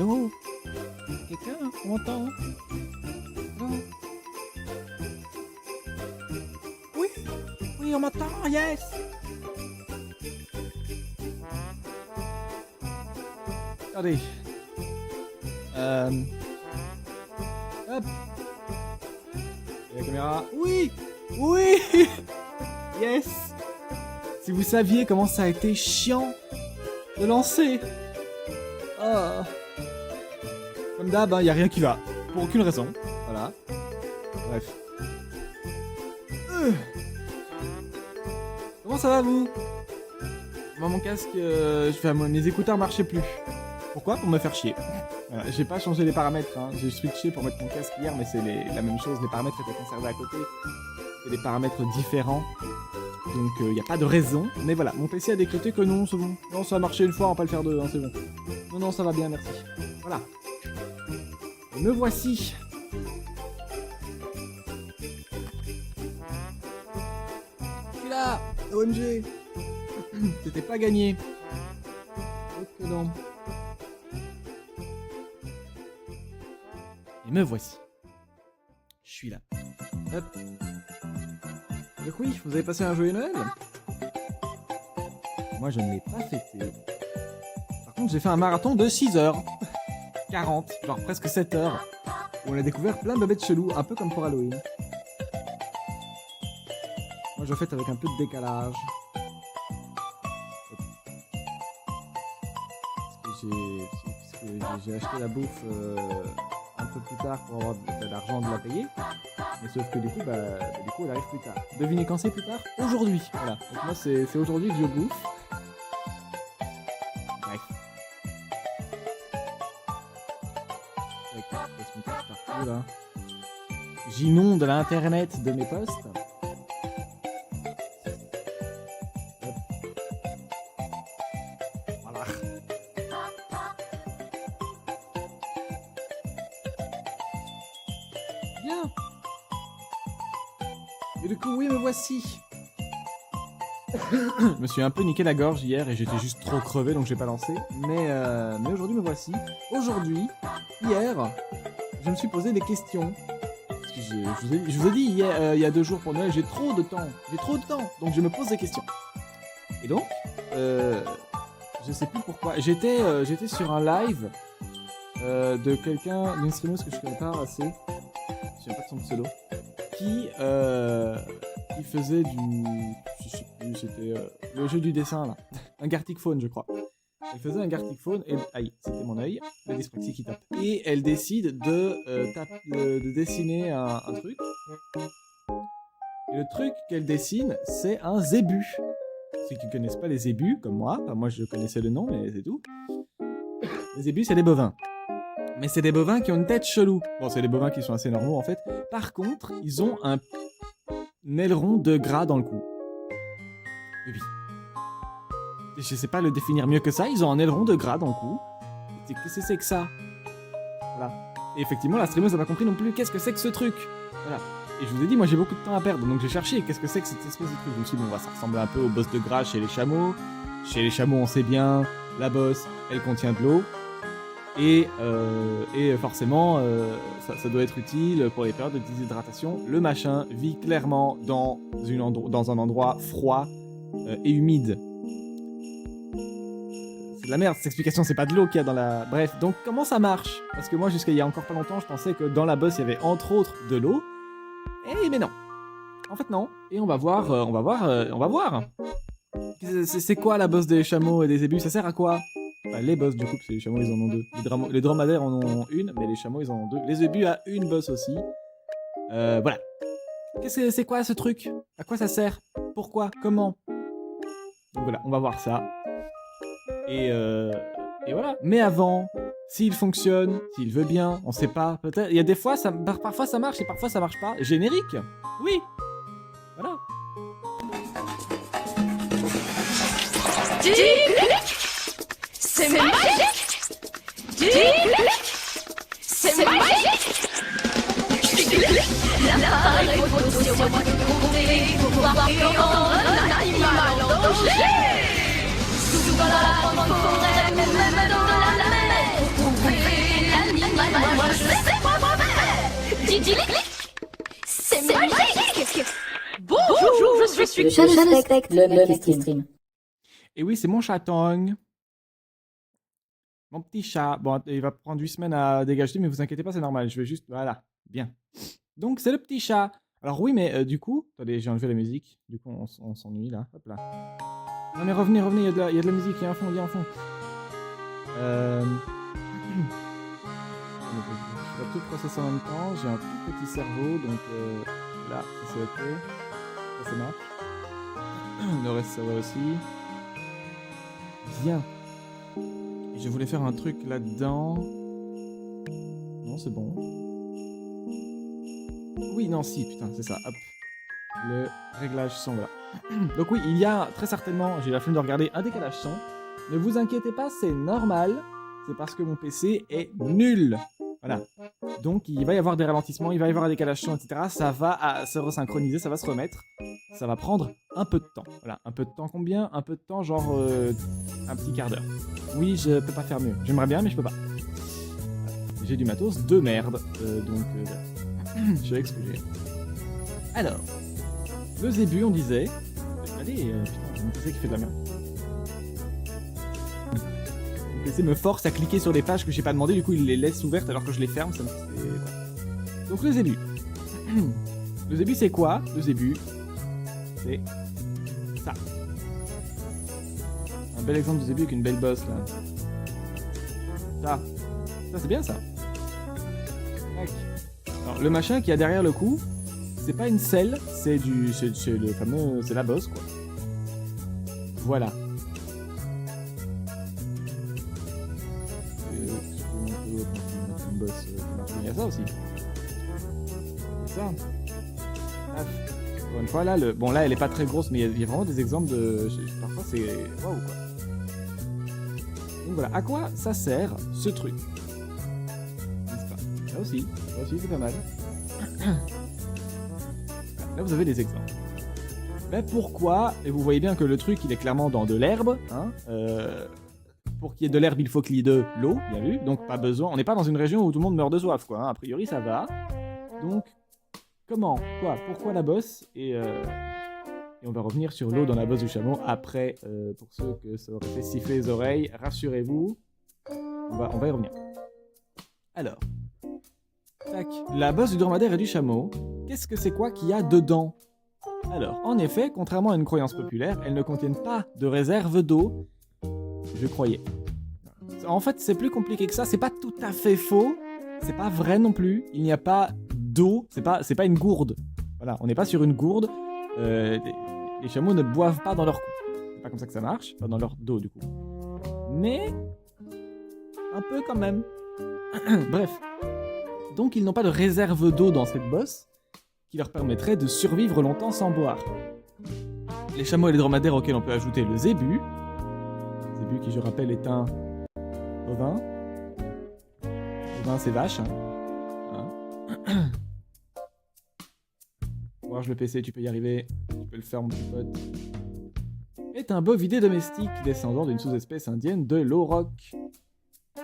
Allô? Quelqu'un? On m'entend? Allô? Oui? Oui, on m'entend? Yes! Attendez. Hop. Et la caméra. Oui! Oui! Yes! Si vous saviez comment ça a été chiant de lancer. Oh. Comme d'hab, il n'y a rien qui va. Pour aucune raison. Voilà. Bref. Comment ça va, vous? Moi, mon casque, mes écouteurs marchaient plus. Pourquoi? Pour me faire chier. Voilà, j'ai pas changé les paramètres, hein. J'ai switché pour mettre mon casque hier, mais c'est la même chose. Les paramètres étaient conservés à côté. C'est des paramètres différents. Donc, il n'y a pas de raison. Mais voilà, mon PC a décrété que non, c'est bon. Non, ça a marché une fois, on va pas le faire deux, hein, c'est bon. Non, non, ça va bien, merci. Voilà. Et me voici. Je suis là. OMG. C'était pas gagné. Oh que non. Et me voici. Je suis là. Hop. Donc oui, vous avez passé un joyeux Noël? Moi, je ne l'ai pas fêté. Par contre, j'ai fait un marathon de 6h. 40, genre presque 7 heures. Où on a découvert plein de bêtes chelous, un peu comme pour Halloween. Moi, je fête avec un peu de décalage. Parce que j'ai acheté la bouffe un peu plus tard pour avoir de l'argent de la payer. Mais sauf que du coup, elle arrive plus tard. Devinez quand c'est plus tard? Aujourd'hui. Voilà. Donc moi, c'est aujourd'hui que je bouffe. Bref. Partout, là. J'inonde l'internet de mes posts. Hop. Voilà. Bien. Et du coup, oui, me voici. Je me suis un peu niqué la gorge hier et j'étais juste trop crevé donc j'ai pas lancé. Mais aujourd'hui, me voici. Aujourd'hui, hier, je me suis posé des questions. Parce que je vous ai dit hier, il y a 2 jours pour Noël, j'ai trop de temps. J'ai trop de temps. Donc je me pose des questions. Et donc, je sais plus pourquoi. J'étais sur un live de quelqu'un, d'une streameuse que je connais pas assez. Je sais pas de son pseudo. Qui faisait du... Je sais plus, c'était le jeu du dessin là. Un Gartic Phone, je crois. Elle faisait un Gartic Phone et... Aïe, c'était mon œil. La dyspraxie qui tape. Et elle décide de dessiner un truc. Et le truc qu'elle dessine, c'est un zébu. Ceux qui connaissent pas les zébus, comme moi, enfin, moi je connaissais le nom, mais c'est tout. Les zébus, c'est des bovins. Mais c'est des bovins qui ont une tête chelou. Bon, c'est des bovins qui sont assez normaux en fait. Par contre, ils ont un aileron de gras dans le cou. Oui. Je sais pas le définir mieux que ça. Ils ont un aileron de gras dans le cou. Qu'est-ce que c'est que ça? Voilà. Et effectivement, la streameuse n'a pas compris non plus qu'est-ce que c'est que ce truc. Voilà. Et je vous ai dit, moi j'ai beaucoup de temps à perdre. Donc j'ai cherché qu'est-ce que c'est que cette espèce de truc. Je me suis dit, bon, ça ressemble un peu aux bosses de gras chez les chameaux. Chez les chameaux, on sait bien, la bosse, elle contient de l'eau. Et forcément, ça doit être utile pour les périodes de déshydratation. Le machin vit clairement dans un endroit froid et humide. C'est de la merde, cette explication, c'est pas de l'eau qu'il y a dans la... Bref, donc comment ça marche? Parce que moi, jusqu'à il y a encore pas longtemps, je pensais que dans la bosse, il y avait entre autres de l'eau. Mais non. En fait, non. Et on va voir. C'est quoi la bosse des chameaux et des zébus? Ça sert à quoi? Enfin, les bosses du coup, parce que les chameaux ils en ont 2. Les dromadaires en ont une, mais les chameaux ils en ont 2. Les zébus a une bosse aussi. Voilà. C'est quoi ce truc? À quoi ça sert? Pourquoi? Comment? Donc voilà, on va voir ça. Et voilà. Mais avant, s'il fonctionne, s'il veut bien, on sait pas. Peut-être. Il y a des fois, parfois ça marche et parfois ça marche pas. Générique? Oui. Voilà. C'est magique! C'est magique! L'appareil photo sur moi compté pour voir comment un animal en danger! Souvent dans la forêt, même dans la mer, C'est magique. Bonjour, je suis... Le chat respecte le mec qui stream. Et oui, c'est mon chaton. Mon petit chat. Bon, il va prendre 8 semaines à dégager, mais vous inquiétez pas, c'est normal. Je vais juste... Voilà, bien. Donc, c'est le petit chat. Alors oui, mais du coup... Attendez, j'ai enlevé la musique. Du coup, on s'ennuie, là. Hop là. Non, mais revenez, il y a de la musique, il y a un fond, il y a un fond. Je vais tout processer en même temps. J'ai un tout petit cerveau, donc là, ça c'est ok. Ça marche. Le reste, ça va aussi. Bien. Je voulais faire un truc là-dedans. Non, c'est bon. Oui, non, si, putain, c'est ça. Hop. Le réglage son, voilà. Donc oui, il y a très certainement, j'ai la flemme de regarder, un décalage son. Ne vous inquiétez pas, c'est normal. C'est parce que mon PC est nul. Voilà. Donc il va y avoir des ralentissements, il va y avoir un décalage son, etc. Ça va se resynchroniser, ça va se remettre. Ça va prendre un peu de temps. Voilà, un peu de temps combien? Un peu de temps, genre un petit quart d'heure. Oui, je peux pas faire mieux. J'aimerais bien, mais je peux pas. J'ai du matos de merde. Donc voilà. Je vais excuser. Alors, le Zébu, on disait... Allez, putain, j'ai mon PC qui fait de la merde. Mon PC me force à cliquer sur des pages que j'ai pas demandé, du coup il les laisse ouvertes alors que je les ferme, ça me fait... Donc le Zébu. Le Zébu c'est quoi? Le Zébu, c'est ça. Un bel exemple de Zébu avec une belle bosse là. Ça c'est bien ça. Tac. Alors le machin qu'il y a derrière le cou, c'est pas une selle, c'est le fameux, c'est la bosse quoi. Voilà. Il y a ça aussi. C'est ça. Encore une fois là, bon là elle est pas très grosse, mais il y a vraiment des exemples de. Parfois c'est waouh quoi. Donc voilà, à quoi ça sert ce truc? Là aussi c'est pas mal. Là vous avez des exemples. Mais pourquoi? Et vous voyez bien que le truc il est clairement dans de l'herbe, hein. Pour qu'il y ait de l'herbe, il faut qu'il y ait de l'eau, bien vu. Donc pas besoin. On n'est pas dans une région où tout le monde meurt de soif, quoi. Hein. A priori, ça va. Donc, comment? Quoi? Pourquoi la bosse? Et on va revenir sur l'eau dans la bosse du chameau après. Pour ceux que ça aurait fait siffler les oreilles, rassurez-vous. On va y revenir. Alors, tac. La bosse du dromadaire et du chameau. Qu'est-ce que c'est quoi qu'il y a dedans? Alors, en effet, contrairement à une croyance populaire, elles ne contiennent pas de réserve d'eau. Je croyais. En fait, c'est plus compliqué que ça. C'est pas tout à fait faux. C'est pas vrai non plus. Il n'y a pas d'eau. C'est pas une gourde. Voilà, on n'est pas sur une gourde. Les chameaux ne boivent pas dans leur cou. C'est pas comme ça que ça marche. Pas dans leur dos, du coup. Mais un peu quand même. Bref. Donc, ils n'ont pas de réserve d'eau dans cette bosse qui leur permettrait de survivre longtemps sans boire. Les chameaux et les dromadaires auxquels on peut ajouter le zébu, qui je rappelle est un bovin. Bovin c'est vache. Hein. Voir le PC, tu peux y arriver. Tu peux le faire mon petit pote. Est un bovidé domestique descendant d'une sous-espèce indienne de l'auroch.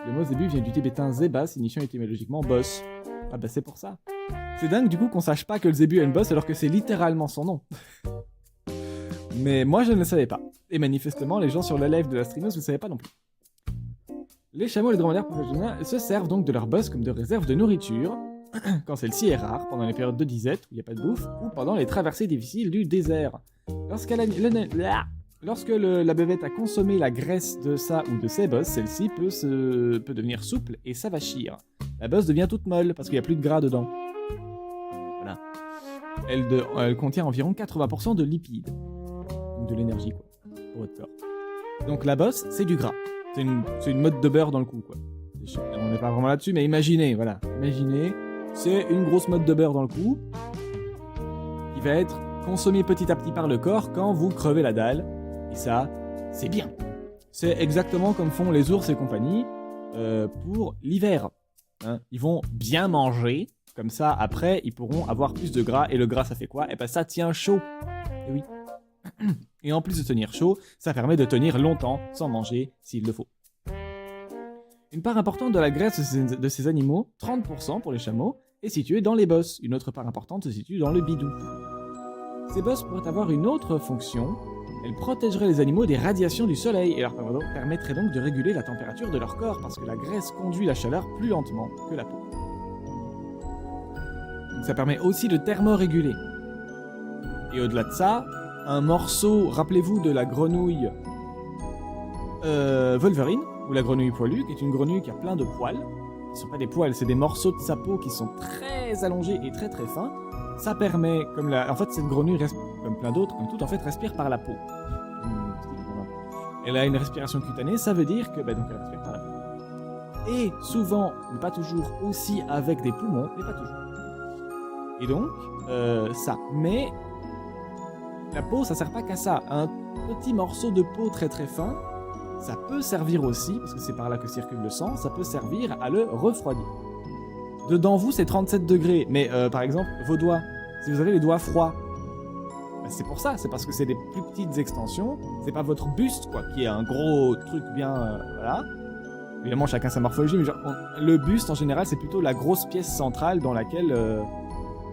Le mot zébu vient du tibétain zéba, signifiant étymologiquement bosse. Ah bah c'est pour ça. C'est dingue du coup qu'on sache pas que le zébu a une bosse alors que c'est littéralement son nom. Mais moi je ne le savais pas. Et manifestement, les gens sur le live de la streameuse ne le savaient pas non plus. Les chameaux et les dromadaires professionnels se servent donc de leur bosse comme de réserve de nourriture, quand celle-ci est rare, pendant les périodes de disette où il n'y a pas de bouffe, ou pendant les traversées difficiles du désert. Lorsque la bébête a consommé la graisse de sa ou de ses bosses, celle-ci peut devenir souple et s'avachir. La bosse devient toute molle parce qu'il n'y a plus de gras dedans. Voilà. Elle contient environ 80% de lipides. Donc de l'énergie quoi. Pour votre corps. Donc la bosse, c'est du gras. C'est une mode de beurre dans le cou, quoi. On n'est pas vraiment là-dessus, mais imaginez, voilà. Imaginez, c'est une grosse mode de beurre dans le cou qui va être consommée petit à petit par le corps quand vous crevez la dalle. Et ça, c'est bien. C'est exactement comme font les ours et compagnie pour l'hiver. Hein. Ils vont bien manger, comme ça, après, ils pourront avoir plus de gras. Et le gras, ça fait quoi? Et ben ça tient chaud. Et oui. Et en plus de tenir chaud, ça permet de tenir longtemps sans manger s'il le faut. Une part importante de la graisse de ces animaux, 30% pour les chameaux, est située dans les bosses. Une autre part importante se situe dans le bidou. Ces bosses pourraient avoir une autre fonction. Elles protégeraient les animaux des radiations du soleil et leur permettraient donc de réguler la température de leur corps parce que la graisse conduit la chaleur plus lentement que la peau. Donc ça permet aussi de thermoréguler. Et au-delà de ça, un morceau, rappelez-vous de la grenouille Wolverine, ou la grenouille poilue, qui est une grenouille qui a plein de poils. Ce ne sont pas des poils, c'est des morceaux de sa peau qui sont très allongés et très très fins. Ça permet, en fait cette grenouille, comme plein d'autres, comme tout, en fait respire par la peau. Elle a une respiration cutanée, ça veut dire que donc elle respire par la peau. Et souvent, mais pas toujours, aussi avec des poumons, mais pas toujours. Et donc, ça. Mais la peau, ça sert pas qu'à ça. Un petit morceau de peau très très fin, ça peut servir aussi, parce que c'est par là que circule le sang, ça peut servir à le refroidir. Dedans vous, c'est 37 degrés, mais par exemple, vos doigts, si vous avez les doigts froids, c'est pour ça, c'est parce que c'est des plus petites extensions, c'est pas votre buste, quoi, qui est un gros truc bien, voilà. Évidemment, chacun sa morphologie, mais genre, le buste, en général, c'est plutôt la grosse pièce centrale dans laquelle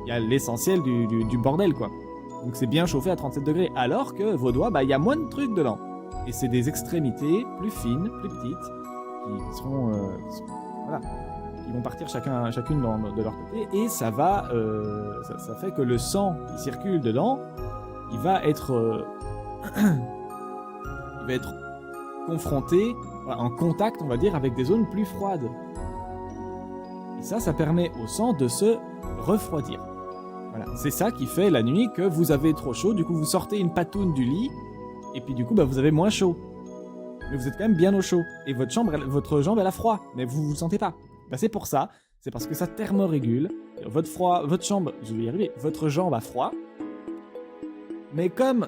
il y a l'essentiel du bordel, quoi. Donc c'est bien chauffé à 37 degrés, alors que vos doigts, il y a moins de trucs dedans. Et c'est des extrémités plus fines, plus petites, qui seront voilà, qui vont partir chacune de leur côté, et ça va, ça fait que le sang qui circule dedans, il va être confronté, en contact, on va dire, avec des zones plus froides. Et ça permet au sang de se refroidir. Voilà, c'est ça qui fait la nuit que vous avez trop chaud, du coup vous sortez une patoune du lit, et puis du coup vous avez moins chaud. Mais vous êtes quand même bien au chaud, et votre jambe elle a froid, mais vous le sentez pas. C'est pour ça, c'est parce que ça thermorégule. Votre jambe, je vais y arriver, votre jambe a froid, mais comme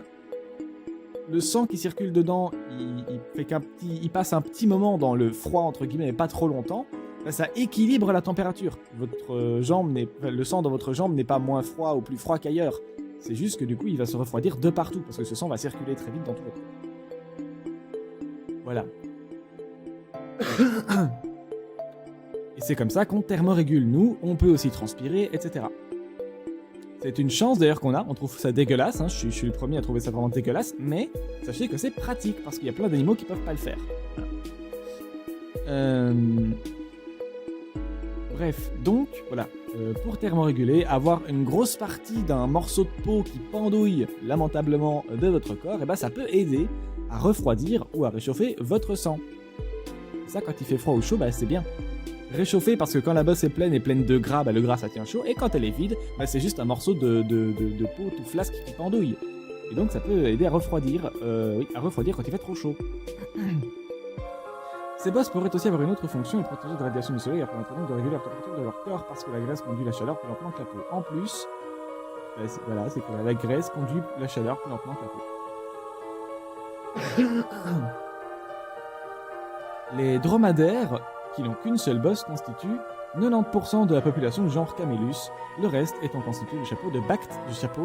le sang qui circule dedans, il passe un petit moment dans le froid entre guillemets, mais pas trop longtemps, ça équilibre la température. Le sang dans votre jambe n'est pas moins froid ou plus froid qu'ailleurs. C'est juste que du coup, il va se refroidir de partout, parce que ce sang va circuler très vite dans tout votre corps. Voilà. Et c'est comme ça qu'on thermorégule. Nous, on peut aussi transpirer, etc. C'est une chance d'ailleurs qu'on a, on trouve ça dégueulasse, hein. Je suis le premier à trouver ça vraiment dégueulasse, mais sachez que c'est pratique, parce qu'il y a plein d'animaux qui peuvent pas le faire. Voilà. Bref, donc, voilà, pour thermoréguler, avoir une grosse partie d'un morceau de peau qui pendouille lamentablement de votre corps, et ça peut aider à refroidir ou à réchauffer votre sang. Et ça, quand il fait froid ou chaud, c'est bien. Réchauffer, parce que quand la bosse est pleine de gras, le gras ça tient chaud, et quand elle est vide, c'est juste un morceau de peau tout flasque qui pendouille. Et donc ça peut aider à refroidir, quand il fait trop chaud. Ces bosses pourraient aussi avoir une autre fonction, et protéger de radiation du soleil, et permettre donc de réguler la température de leur corps, parce que la graisse conduit la chaleur plus lentement que la peau. En plus, c'est que la graisse conduit la chaleur plus lentement que la peau. Les dromadaires, qui n'ont qu'une seule bosse, constituent 90% de la population du genre Camélus, le reste étant constitué de chapeaux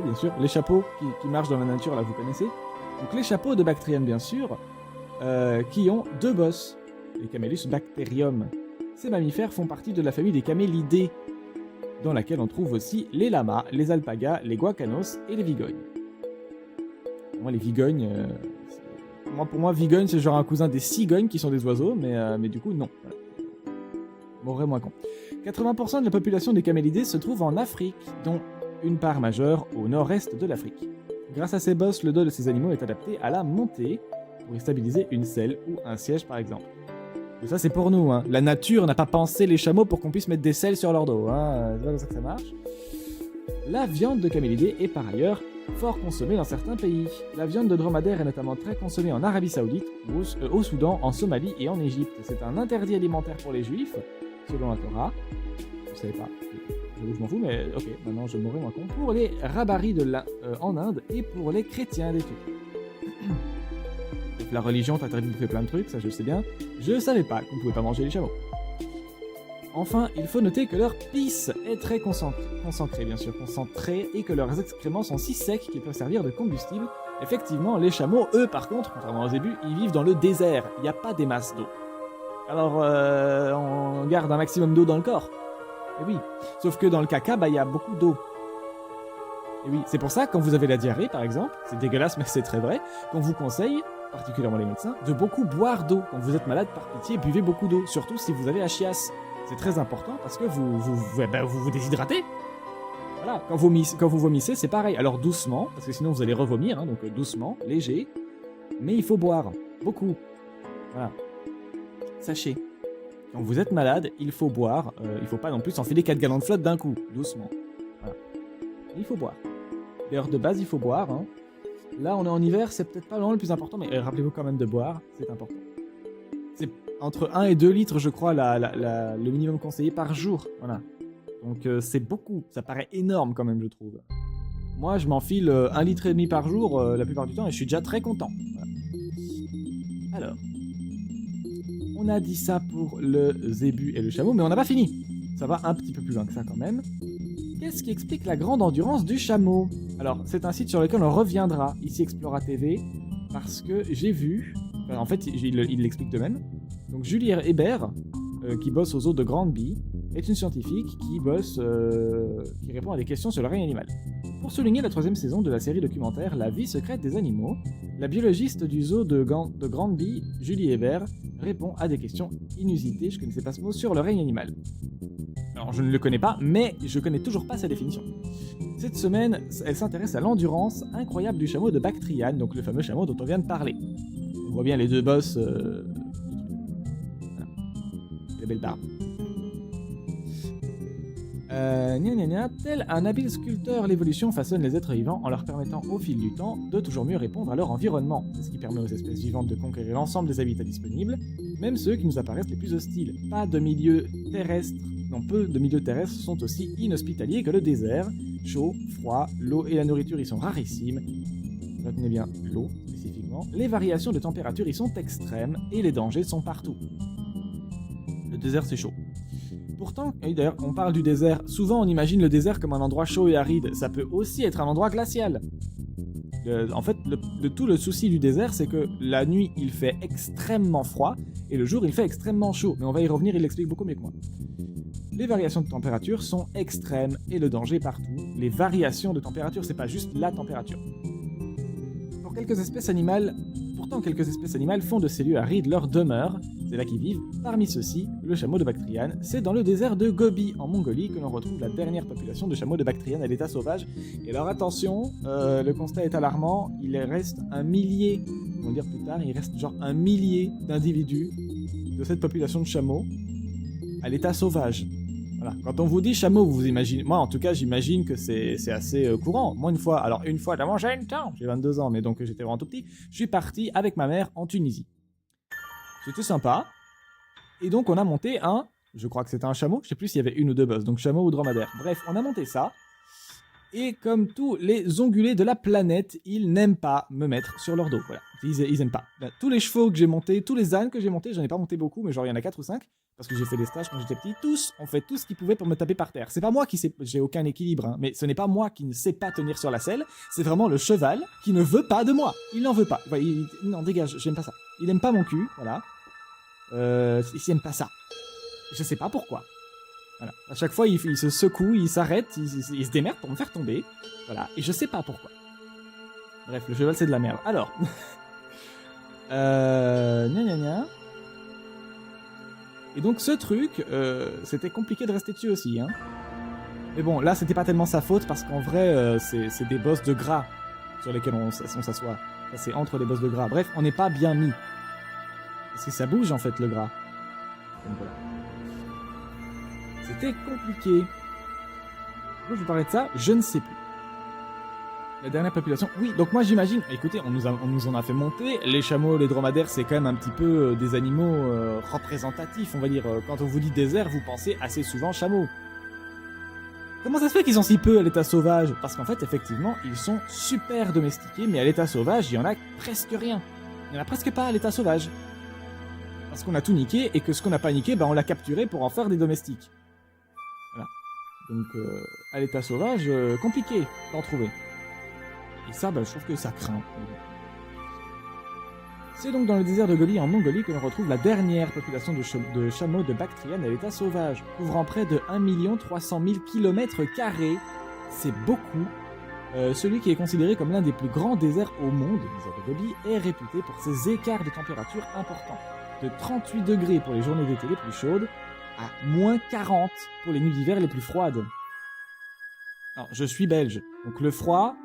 bien sûr, les chapeaux qui marchent dans la nature, là vous connaissez. Donc les chapeaux de Bactriane bien sûr, qui ont 2 bosses. Les Camélus Bacterium. Ces mammifères font partie de la famille des camélidés, dans laquelle on trouve aussi les lamas, les alpagas, les guacanos et les vigognes. Pour moi, vigogne, c'est genre un cousin des cigognes qui sont des oiseaux, mais du coup, non. Voilà. M'aurait moins con. 80% de la population des camélidés se trouve en Afrique, dont une part majeure au nord-est de l'Afrique. Grâce à ces bosses, le dos de ces animaux est adapté à la montée, pour y stabiliser une selle ou un siège par exemple. Et ça c'est pour nous, hein. La nature n'a pas pensé les chameaux pour qu'on puisse mettre des selles sur leur dos, hein. C'est pas comme ça que ça marche. La viande de camélidés est par ailleurs fort consommée dans certains pays. La viande de dromadaire est notamment très consommée en Arabie Saoudite, au Soudan, en Somalie et en Égypte. C'est un interdit alimentaire pour les juifs, selon la Torah. Je savais pas, je m'en fous, mais ok, maintenant je mourrai moins con. Pour les rabaris en Inde et pour les chrétiens d'Éthiopie. La religion t'interdit de bouffer plein de trucs, ça je le sais bien. Je savais pas qu'on pouvait pas manger les chameaux. Enfin, il faut noter que leur pisse est très concentrée, bien sûr, et que leurs excréments sont si secs qu'ils peuvent servir de combustible. Effectivement, les chameaux, eux, par contre, contrairement aux zébus, ils vivent dans le désert. Il n'y a pas des masses d'eau. Alors, on garde un maximum d'eau dans le corps. Et oui. Sauf que dans le caca, il y a beaucoup d'eau. Et oui, c'est pour ça, quand vous avez la diarrhée, par exemple, c'est dégueulasse, mais c'est très vrai, qu'on vous conseille, particulièrement les médecins, de beaucoup boire d'eau. Quand vous êtes malade, par pitié, buvez beaucoup d'eau. Surtout si vous avez la chiasse. C'est très important parce que vous déshydratez. Voilà, quand vous vomissez, c'est pareil. Alors doucement, parce que sinon vous allez revomir, hein, donc doucement, léger. Mais il faut boire, beaucoup. Voilà. Sachez, quand vous êtes malade, il faut boire. Il faut pas non plus enfiler 4 gallons de flotte d'un coup, doucement. Voilà. Il faut boire. D'ailleurs, de base, il faut boire. Hein. Là, on est en hiver, c'est peut-être pas vraiment le plus important, mais rappelez-vous quand même de boire, c'est important. C'est entre 1 et 2 litres, je crois, le minimum conseillé par jour. Voilà. Donc c'est beaucoup, ça paraît énorme quand même, je trouve. Moi, je m'enfile 1,5 litre par jour la plupart du temps et je suis déjà très content. Voilà. Alors, on a dit ça pour le zébu et le chameau, mais on n'a pas fini. Ça va un petit peu plus loin que ça quand même. Qu'est-ce qui explique la grande endurance du chameau? Alors, c'est un site sur lequel on reviendra, ici Explora TV, parce que j'ai vu... en fait, il l'explique de même. Donc, Julie Hébert, qui bosse au zoo de Grandby, est une scientifique qui répond à des questions sur le règne animal. Pour souligner la 3e saison de la série documentaire La vie secrète des animaux, la biologiste du zoo de Grandby, Julie Hébert, répond à des questions inusitées, je ne connaissais pas ce mot, sur le règne animal. Alors je ne le connais pas, mais je connais toujours pas sa définition. Cette semaine, elle s'intéresse à l'endurance incroyable du chameau de Bactriane, donc le fameux chameau dont on vient de parler. On voit bien les deux bosses... Voilà. La belle barbe. Tel un habile sculpteur, l'évolution façonne les êtres vivants en leur permettant au fil du temps de toujours mieux répondre à leur environnement. C'est ce qui permet aux espèces vivantes de conquérir l'ensemble des habitats disponibles, même ceux qui nous apparaissent les plus hostiles. Peu de milieux terrestres sont aussi inhospitaliers que le désert. Chaud, froid, l'eau et la nourriture y sont rarissimes. Retenez bien l'eau, spécifiquement. Les variations de température y sont extrêmes et les dangers sont partout. Le désert, c'est chaud. Pourtant, et d'ailleurs, on parle du désert. Souvent, on imagine le désert comme un endroit chaud et aride. Ça peut aussi être un endroit glacial. En fait, tout le souci du désert, c'est que la nuit, il fait extrêmement froid, et le jour, il fait extrêmement chaud. Mais on va y revenir, il l'explique beaucoup mieux que moi. Les variations de température sont extrêmes, et le danger partout. Les variations de température, c'est pas juste la température. Pourtant, quelques espèces animales font de ces lieux arides leur demeure. C'est là qu'ils vivent. Parmi ceux-ci, le chameau de Bactriane, c'est dans le désert de Gobi, en Mongolie, que l'on retrouve la dernière population de chameaux de Bactriane à l'état sauvage. Et alors attention, le constat est alarmant, il reste un millier, on va le dire plus tard, il reste genre 1 millier d'individus de cette population de chameaux à l'état sauvage. Voilà. Quand on vous dit chameau, vous imaginez... Moi, en tout cas, j'imagine que c'est assez courant. Moi, une fois, d'avant, j'ai 22 ans, mais donc j'étais vraiment tout petit, je suis parti avec ma mère en Tunisie. C'était sympa. Et donc, on a monté je crois que c'était un chameau, je sais plus s'il y avait une ou deux bosses, donc chameau ou dromadaire. Bref, on a monté ça. Et comme tous les ongulés de la planète, ils n'aiment pas me mettre sur leur dos. Voilà, ils aiment pas. Ben, tous les chevaux que j'ai montés, tous les ânes que j'ai montés, j'en ai pas monté beaucoup, mais genre il y en a 4 ou 5, parce que j'ai fait des stages quand j'étais petit, tous ont fait tout ce qu'ils pouvaient pour me taper par terre. C'est pas moi qui sais, j'ai aucun équilibre, hein, mais ce n'est pas moi qui ne sais pas tenir sur la selle, c'est vraiment le cheval qui ne veut pas de moi. Il n'en veut pas. Voilà, non, dégage, j'aime pas ça. Il aime pas mon cul, voilà. Il aime pas ça. Je sais pas pourquoi. Voilà. À chaque fois, il se secoue, il s'arrête, il se démerde pour me faire tomber. Voilà. Et je sais pas pourquoi. Bref, le cheval, c'est de la merde. Alors. Et donc, ce truc, c'était compliqué de rester dessus aussi. Hein. Mais bon, là, c'était pas tellement sa faute parce qu'en vrai, c'est des bosses de gras sur lesquels on s'assoit. C'est entre les bosses de gras. Bref, on n'est pas bien mis. Parce que ça bouge, en fait, le gras. Donc voilà. C'était compliqué. Pourquoi je vous parlais de ça? Je ne sais plus. La dernière population... Oui, donc moi j'imagine... Écoutez, on nous en a fait monter. Les chameaux, les dromadaires, c'est quand même un petit peu des animaux représentatifs, on va dire. Quand on vous dit désert, vous pensez assez souvent chameaux. Comment ça se fait qu'ils sont si peu à l'état sauvage? Parce qu'en fait, effectivement, ils sont super domestiqués, mais à l'état sauvage, il y en a presque rien. Il n'y en a presque pas à l'état sauvage. Parce qu'on a tout niqué, et que ce qu'on n'a pas niqué, on l'a capturé pour en faire des domestiques. Voilà. Donc, à l'état sauvage, compliqué d'en trouver. Et ça, je trouve que ça craint. C'est donc dans le désert de Gobi, en Mongolie, que l'on retrouve la dernière population de chameaux de Bactriane à l'état sauvage, couvrant près de 1 300 000 km². C'est beaucoup. Celui qui est considéré comme l'un des plus grands déserts au monde, le désert de Gobi, est réputé pour ses écarts de température importants. De 38 degrés pour les journées d'été les plus chaudes, à moins 40 pour les nuits d'hiver les plus froides. Alors, je suis belge, donc le froid,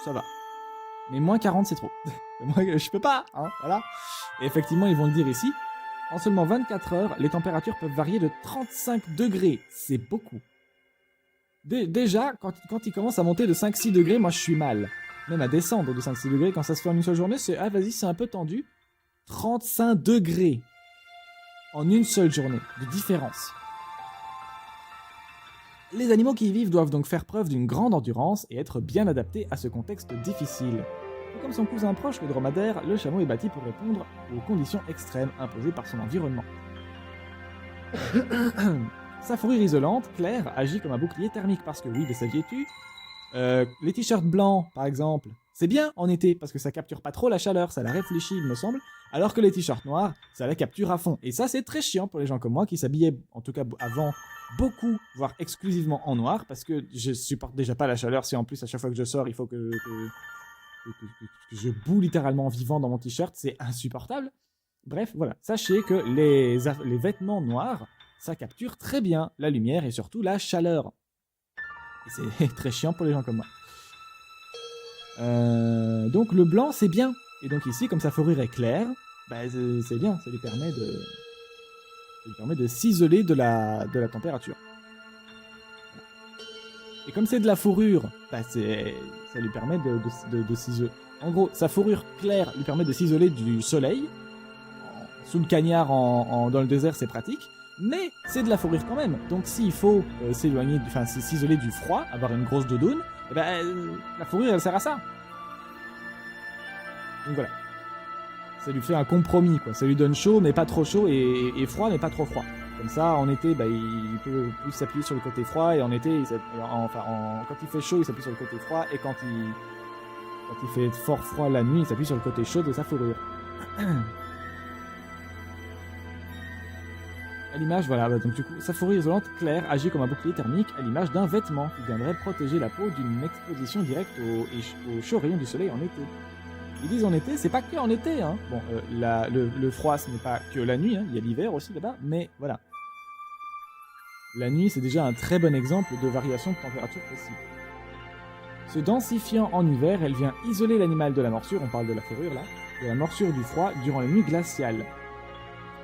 ça va. Mais moins 40, c'est trop. Moi, je peux pas, hein, voilà. Et effectivement, ils vont le dire ici. En seulement 24 heures, les températures peuvent varier de 35 degrés. C'est beaucoup. Déjà, quand ils commencent à monter de 5-6 degrés, moi je suis mal. Même à descendre de 5-6 degrés, quand ça se fait en une seule journée, c'est ah vas-y, c'est un peu tendu. 35 degrés en une seule journée de différence. Les animaux qui y vivent doivent donc faire preuve d'une grande endurance et être bien adaptés à ce contexte difficile. Tout comme son cousin proche, le dromadaire, le chameau est bâti pour répondre aux conditions extrêmes imposées par son environnement. Sa fourrure isolante, claire, agit comme un bouclier thermique parce que oui, le saviez-tu ? Les t-shirts blancs, par exemple, c'est bien en été parce que ça capture pas trop la chaleur, ça la réfléchit, il me semble, alors que les t-shirts noirs, ça la capture à fond. Et ça, c'est très chiant pour les gens comme moi qui s'habillaient, en tout cas avant, beaucoup, voire exclusivement en noir, parce que je supporte déjà pas la chaleur si en plus à chaque fois que je sors, il faut que je boue littéralement en vivant dans mon t-shirt, c'est insupportable. Bref, voilà, sachez que les vêtements noirs, ça capture très bien la lumière et surtout la chaleur. Et c'est très chiant pour les gens comme moi. Donc le blanc, c'est bien. Et donc ici, comme sa fourrure est claire, bah, c'est bien, ça lui permet de s'isoler de la température. Et comme c'est de la fourrure, bah, ça lui permet de s'isoler. En gros, sa fourrure claire lui permet de s'isoler du soleil. Sous le cagnard dans le désert, c'est pratique. Mais c'est de la fourrure quand même. Donc s'il faut s'isoler du froid, avoir une grosse doudoune, eh ben, la fourrure, elle sert à ça. Donc voilà. Ça lui fait un compromis, quoi. Ça lui donne chaud, mais pas trop chaud, et froid, mais pas trop froid. Comme ça, en été, bah, il peut plus s'appuyer sur le côté froid, et en été, quand il fait chaud, il s'appuie sur le côté froid, et quand il fait fort froid la nuit, il s'appuie sur le côté chaud de sa fourrure. À l'image, voilà, donc du coup, sa fourrure isolante claire agit comme un bouclier thermique à l'image d'un vêtement qui viendrait protéger la peau d'une exposition directe aux chauds rayons du soleil en été. Ils disent en été, c'est pas que en été, hein. Bon, le froid, ce n'est pas que la nuit, hein. Il y a l'hiver aussi là-bas, mais voilà. La nuit, c'est déjà un très bon exemple de variation de température possible. Se densifiant en hiver, elle vient isoler l'animal de la morsure, on parle de la fourrure là, de la morsure du froid durant les nuits glaciales.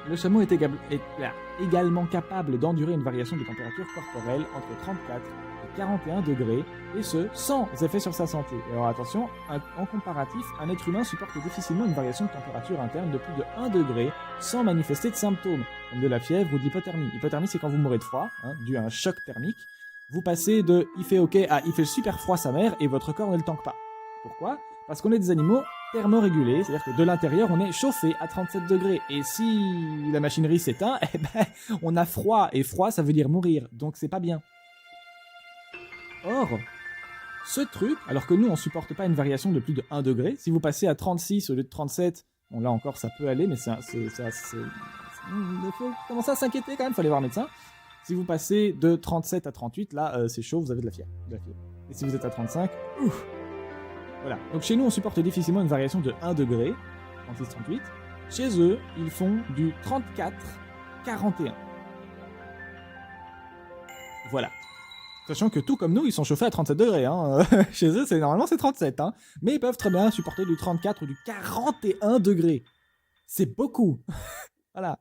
Le chameau est également capable d'endurer une variation de température corporelle entre 34 et 41 degrés, et ce, sans effet sur sa santé. Et alors attention, en comparatif, un être humain supporte difficilement une variation de température interne de plus de 1 degré sans manifester de symptômes, comme de la fièvre ou de l'hypothermie. L'hypothermie, c'est quand vous mourrez de froid, hein, dû à un choc thermique. Vous passez de « il fait ok » à « il fait super froid sa mère » et votre corps ne le tanque pas. Pourquoi ? Parce qu'on est des animaux thermorégulés, c'est-à-dire que de l'intérieur, on est chauffé à 37 degrés. Et si la machinerie s'éteint, eh ben, on a froid. Et froid, ça veut dire mourir. Donc c'est pas bien. Or, ce truc, alors que nous, on supporte pas une variation de plus de 1 degré, si vous passez à 36 au lieu de 37, bon là encore, ça peut aller, mais il faut commencer à s'inquiéter quand même, il faut aller voir un médecin. Si vous passez de 37 à 38, là, c'est chaud, vous avez de la fièvre. Et si vous êtes à 35, ouf. Voilà, donc chez nous on supporte difficilement une variation de 1 degré, 36-38. Chez eux, ils font du 34-41. Voilà. Sachant que tout comme nous, ils sont chauffés à 37 degrés. Hein. Chez eux, normalement c'est 37. Hein. Mais ils peuvent très bien supporter du 34 ou du 41 degrés. C'est beaucoup. Voilà.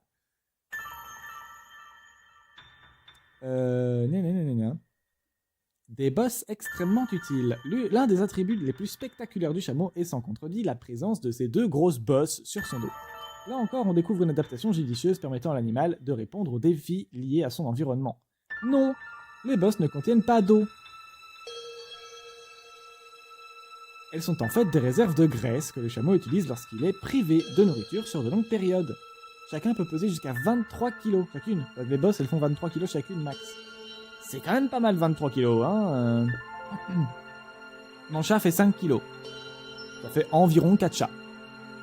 Des bosses extrêmement utiles. L'un des attributs les plus spectaculaires du chameau est sans contredit la présence de ces 2 grosses bosses sur son dos. Là encore, on découvre une adaptation judicieuse permettant à l'animal de répondre aux défis liés à son environnement. Non, les bosses ne contiennent pas d'eau. Elles sont en fait des réserves de graisse que le chameau utilise lorsqu'il est privé de nourriture sur de longues périodes. Chacun peut peser jusqu'à 23 kg chacune. Les bosses, elles font 23 kg chacune max. C'est quand même pas mal 23 kilos, hein. Mon chat fait 5 kilos. Ça fait environ 4 chats.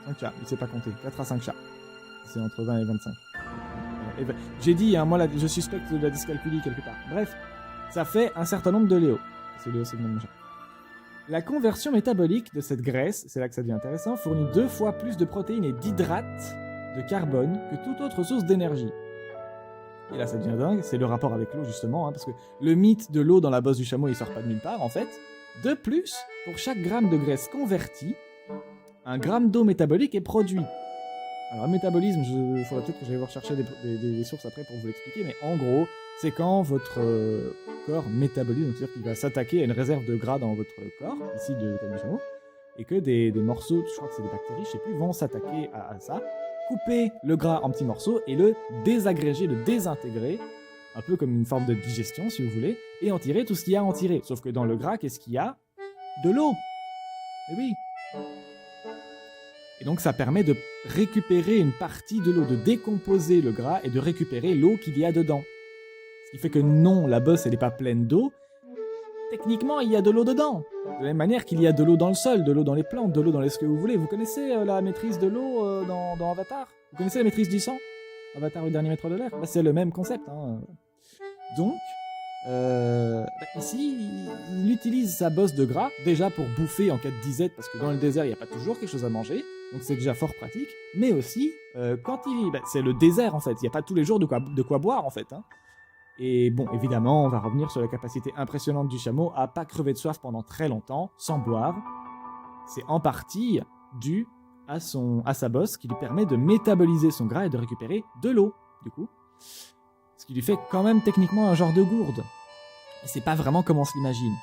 5 chats, il sait pas compter. 4 à 5 chats. C'est entre 20 et 25. J'ai dit, hein, moi je suspecte de la dyscalculie quelque part. Bref, ça fait un certain nombre de Léo. C'est Léo, c'est le nom de mon chat. La conversion métabolique de cette graisse, c'est là que ça devient intéressant, fournit 2 fois plus de protéines et d'hydrates de carbone que toute autre source d'énergie. Et là ça devient dingue, c'est le rapport avec l'eau justement, hein, parce que le mythe de l'eau dans la bosse du chameau il sort pas de nulle part en fait. De plus, pour chaque gramme de graisse convertie, un gramme d'eau métabolique est produit. Alors le métabolisme, il faudrait peut-être que j'aille rechercher des sources après pour vous l'expliquer, mais en gros, c'est quand votre corps métabolise, donc c'est-à-dire qu'il va s'attaquer à une réserve de gras dans votre corps, ici de table du chameau, et que des morceaux, je crois que c'est des bactéries, je sais plus, vont s'attaquer à ça, couper le gras en petits morceaux et le désagréger, le désintégrer, un peu comme une forme de digestion si vous voulez, et en tirer tout ce qu'il y a à en tirer. Sauf que dans le gras, qu'est-ce qu'il y a? De l'eau. Eh oui. Et donc ça permet de récupérer une partie de l'eau, de décomposer le gras et de récupérer l'eau qu'il y a dedans. Ce qui fait que non, la bosse elle n'est pas pleine d'eau. Techniquement, il y a de l'eau dedans. De la même manière qu'il y a de l'eau dans le sol, de l'eau dans les plantes, de l'eau dans ce que vous voulez. Vous connaissez la maîtrise de l'eau dans Avatar? Vous connaissez la maîtrise du sang? Avatar, le dernier maître de l'air? Bah, c'est le même concept. Hein. Donc, ici, il utilise sa bosse de gras, déjà pour bouffer en cas de disette, parce que dans le désert, il n'y a pas toujours quelque chose à manger. Donc c'est déjà fort pratique. Mais aussi, quand il... c'est le désert, en fait. Il n'y a pas tous les jours de quoi boire, en fait. Hein. Et bon, évidemment, on va revenir sur la capacité impressionnante du chameau à pas crever de soif pendant très longtemps, sans boire. C'est en partie dû à sa bosse qui lui permet de métaboliser son gras et de récupérer de l'eau, du coup. Ce qui lui fait quand même techniquement un genre de gourde. Et c'est pas vraiment comme on se l'imagine.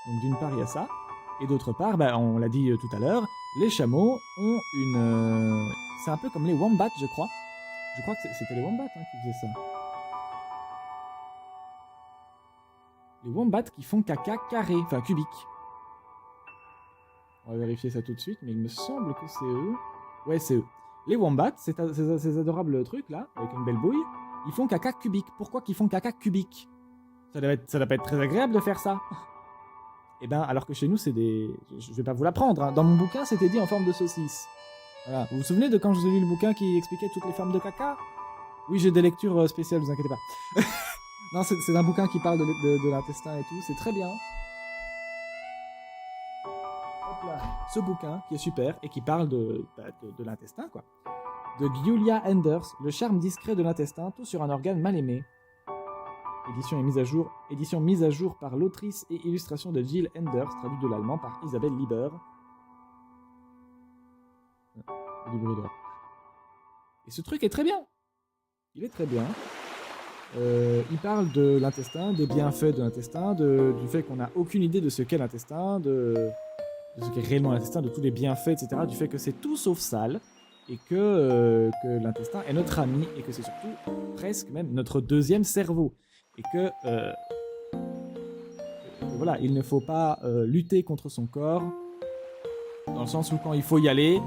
Donc d'une part, il y a ça. Et d'autre part, on l'a dit tout à l'heure, les chameaux ont une... c'est un peu comme les wombats, je crois. Je crois que c'était les wombats qui faisaient ça. Les wombats qui font caca carré, enfin cubique. On va vérifier ça tout de suite, mais il me semble que c'est eux. Ouais, c'est eux. Les wombats, ces adorables trucs là, avec une belle bouille, ils font caca cubique. Pourquoi qu'ils font caca cubique? Ça doit pas être très agréable de faire ça. Eh ben, alors que chez nous, c'est des... Je vais pas vous l'apprendre, hein. Dans mon bouquin, c'était dit en forme de saucisse. Voilà. Vous vous souvenez de quand je vous ai lu le bouquin qui expliquait toutes les formes de caca? Oui, j'ai des lectures spéciales, vous inquiétez pas. Non, c'est un bouquin qui parle de l'intestin et tout, c'est très bien. Hop là. Ce bouquin, qui est super, et qui parle de l'intestin, quoi. De Giulia Enders, Le charme discret de l'intestin, tout sur un organe mal aimé. Édition mise à jour par l'autrice et illustration de Jill Enders, traduite de l'allemand par Isabelle Lieber. Et ce truc est très bien. Il est très bien. Il parle de l'intestin, des bienfaits de l'intestin, du fait qu'on n'a aucune idée de ce qu'est l'intestin, de ce qu'est réellement l'intestin, de tous les bienfaits, etc. Du fait que c'est tout sauf sale, et que l'intestin est notre ami, et que c'est surtout presque même notre deuxième cerveau. Et que voilà, il ne faut pas lutter contre son corps, dans le sens où quand il faut y aller,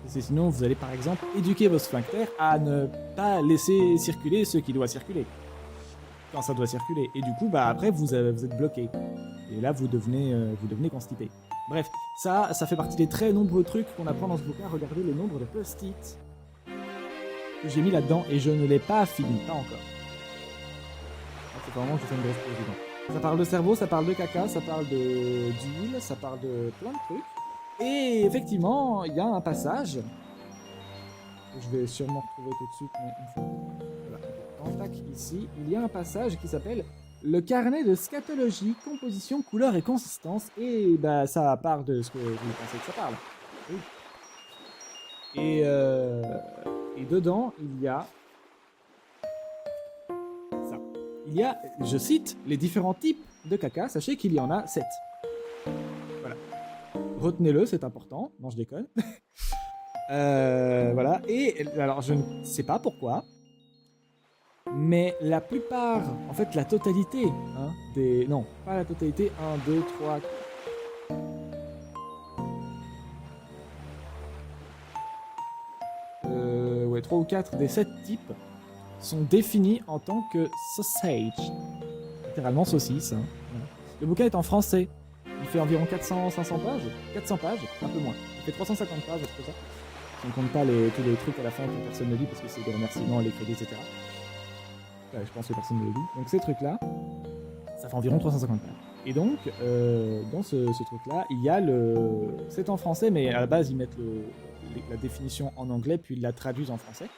sinon vous allez par exemple éduquer vos sphincters à ne pas laisser circuler ce qui doit circuler, quand ça doit circuler. Et du coup, après vous êtes bloqué. Et là, vous devenez constipé. Bref, ça fait partie des très nombreux trucs qu'on apprend dans ce bouquin. Regardez le nombre de post-it que j'ai mis là-dedans, et je ne l'ai pas fini, pas encore. C'est vraiment que je fais une grosse pause dedans. Ça parle de cerveau, ça parle de caca, ça parle d'huile, ça parle de plein de trucs. Et effectivement, il y a un passage que je vais sûrement retrouver tout de suite, mais une fois. Voilà. En tac, ici, il y a un passage qui s'appelle le carnet de scatologie, composition, couleur et consistance. Et ça part de ce que vous pensez que ça parle. Oui. Et dedans, il y a ça. Il y a, je cite, les différents types de caca. Sachez qu'il y en a 7. Voilà. Retenez-le, c'est important. Non, je déconne. Voilà. Et alors, je ne sais pas pourquoi, mais la plupart, en fait, la totalité, hein, non, pas la totalité, 1, 2, 3... Ouais, 3 ou 4 des 7 types sont définis en tant que sausage. Littéralement saucisse. Hein. Voilà. Le bouquin est en français. Il fait environ 400-500 pages, 400 pages, un peu moins. Il fait 350 pages, c'est ça. Si on compte pas tous les trucs à la fin que personne ne lit parce que c'est des remerciements, les crédits, etc. Ouais, je pense que personne ne le lit. Donc ces trucs-là, ça fait environ 350 pages. Et donc, dans ce truc-là, il y a le... C'est en français, mais à la base, ils mettent la définition en anglais, puis ils la traduisent en français.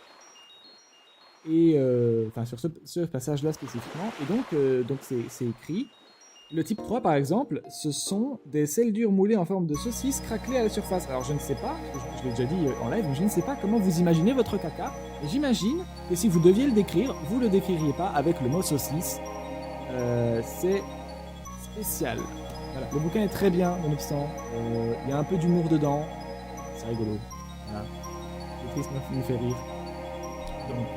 Et enfin, sur ce passage-là spécifiquement. Et donc c'est écrit. Le type 3, par exemple, ce sont des sels durs moulés en forme de saucisse craquelées à la surface. Alors je ne sais pas, je l'ai déjà dit en live, mais je ne sais pas comment vous imaginez votre caca. Et j'imagine que si vous deviez le décrire, vous le décririez pas avec le mot saucisse. C'est spécial. Voilà. Le bouquin est très bien, nonobstant. Il y a un peu d'humour dedans. C'est rigolo. Voilà. Le triste me fait rire. Donc,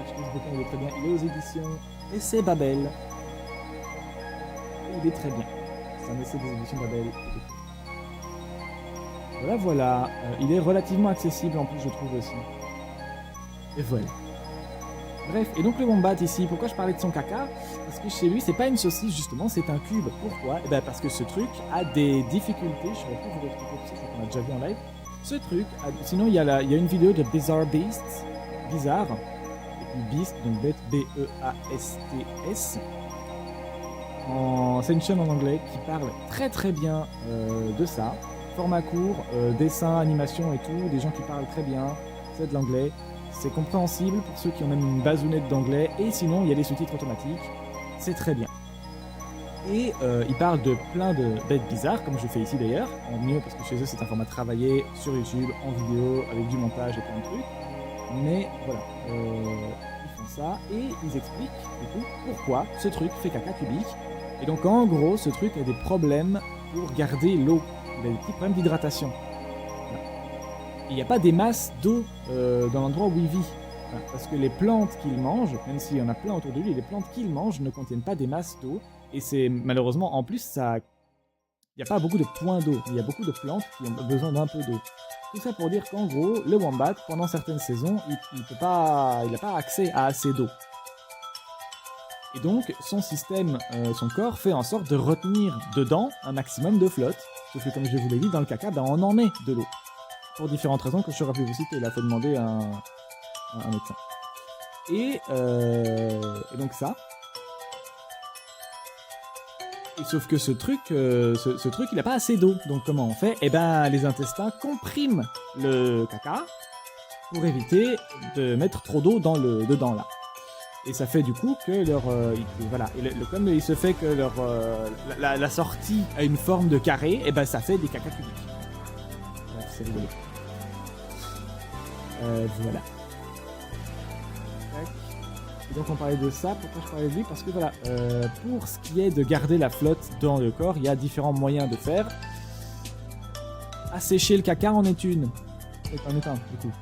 achetez ce bouquin, il est très bien. Il est aux éditions Essai Babel. Et il est très bien. C'est un essai des éditions Babel. Voilà. Il est relativement accessible en plus, je trouve aussi. Et voilà. Bref, et donc le wombat ici, pourquoi je parlais de son caca? Parce que chez lui, c'est pas une saucisse justement, c'est un cube. Pourquoi? Eh ben parce que ce truc a des difficultés. Je saurais plus vous retrouver tout ça, je crois qu'on a déjà vu en live. Ce truc, sinon il y a une vidéo de Bizarre Beasts, Bizarre, et puis Beast, donc bête B-E-A-S-T-S, c'est une chaîne en anglais qui parle très très bien de ça. Format court, dessin, animation et tout, des gens qui parlent très bien, c'est de l'anglais. C'est compréhensible pour ceux qui ont même une bazounette d'anglais, et sinon il y a des sous-titres automatiques, c'est très bien. Et ils parlent de plein de bêtes bizarres, comme je fais ici d'ailleurs, en mieux parce que chez eux c'est un format travaillé sur YouTube, en vidéo, avec du montage et plein de trucs. Mais voilà, ils font ça, et ils expliquent du coup pourquoi ce truc fait caca cubique. Et donc en gros, ce truc a des problèmes pour garder l'eau, il a des petits problèmes d'hydratation. Il n'y a pas des masses d'eau dans l'endroit où il vit. Voilà, parce que les plantes qu'il mange, même s'il y en a plein autour de lui, les plantes qu'il mange ne contiennent pas des masses d'eau. Et c'est malheureusement, en plus, il n'y a pas beaucoup de points d'eau. Il y a beaucoup de plantes qui ont besoin d'un peu d'eau. Tout ça pour dire qu'en gros, le wombat, pendant certaines saisons, il n'a pas accès à assez d'eau. Et donc, son système, son corps fait en sorte de retenir dedans un maximum de flotte. Sauf que comme je vous l'ai dit, dans le caca, on en met de l'eau. Pour différentes raisons que je saurais plus vous citer, il a fait demander à un médecin. Et donc ça. Et sauf que ce truc, il n'a pas assez d'eau. Donc comment on fait? Eh ben, les intestins compriment le caca pour éviter de mettre trop d'eau dedans là. Et ça fait du coup que voilà. Et comme il se fait que la sortie a une forme de carré, et ben ça fait des caca cubiques. Bref, c'est rigolo. Voilà. Et donc on parlait de ça, pourquoi je parlais de lui? Parce que voilà, pour ce qui est de garder la flotte dans le corps, il y a différents moyens de faire. Assécher le caca en est une. C'est un éteint, du coup.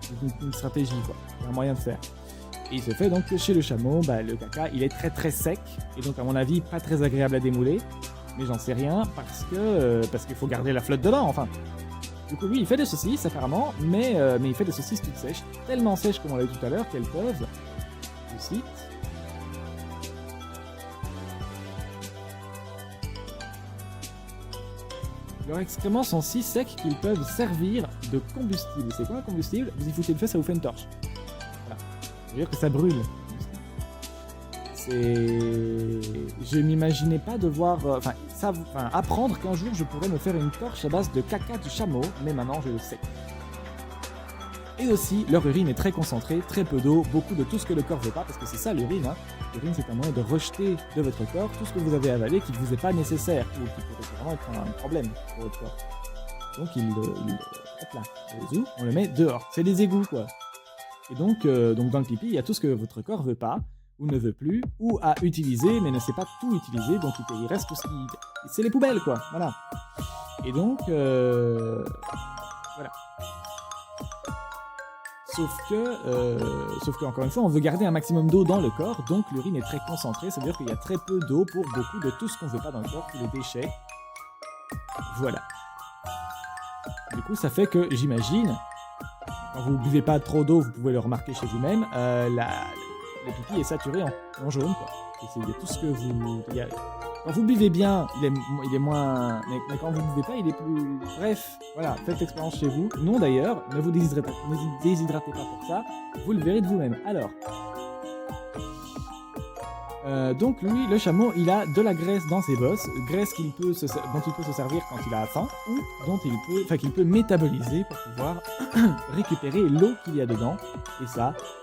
Une stratégie, quoi. C'est un moyen de faire. Et il se fait donc que chez le chameau, le caca, il est très très sec. Et donc à mon avis, pas très agréable à démouler. Mais j'en sais rien, parce qu'il faut garder la flotte dedans, enfin. Du coup, lui, il fait des saucisses, apparemment, mais il fait des saucisses toutes sèches, tellement sèches, comme on l'a dit tout à l'heure, qu'elles peuvent, je cite, leurs excréments sont si secs qu'ils peuvent servir de combustible. C'est quoi un combustible? Vous y foutez le feu, ça vous fait une torche. Voilà. Ça veut dire que ça brûle. Je m'imaginais pas devoir... apprendre qu'un jour je pourrais me faire une torche à base de caca de chameau, mais maintenant je le sais. Et aussi, leur urine est très concentrée, très peu d'eau, beaucoup de tout ce que le corps veut pas, parce que c'est ça l'urine, hein. L'urine, c'est un moyen de rejeter de votre corps tout ce que vous avez avalé qui ne vous est pas nécessaire, ou qui pourrait vraiment être un problème pour votre corps. Donc hop là, on le met dehors. C'est des égouts, quoi. Et donc dans le pipi, il y a tout ce que votre corps veut pas, ou ne veut plus, ou a utilisé, mais ne sait pas tout utiliser, donc il reste tout ce qui... C'est les poubelles, quoi, voilà. Et donc, voilà. Sauf que, encore une fois, on veut garder un maximum d'eau dans le corps, donc l'urine est très concentrée, ça veut dire qu'il y a très peu d'eau pour beaucoup de tout ce qu'on veut pas dans le corps, tous les déchets. Voilà. Du coup, ça fait que, j'imagine, quand vous ne buvez pas trop d'eau, vous pouvez le remarquer chez vous-même, le pipi est saturé en jaune, quoi. Il y a tout ce que vous... Il y a Quand vous buvez bien, il est moins... Mais quand vous ne buvez pas, il est plus... Bref, voilà, faites l'expérience chez vous. Non d'ailleurs, ne vous déshydratez pas pour ça, vous le verrez de vous-même. Alors... donc lui, le chameau, il a de la graisse dans ses bosses, graisse dont il peut se servir quand il a faim, ou qu'il peut métaboliser pour pouvoir récupérer l'eau qu'il y a dedans, et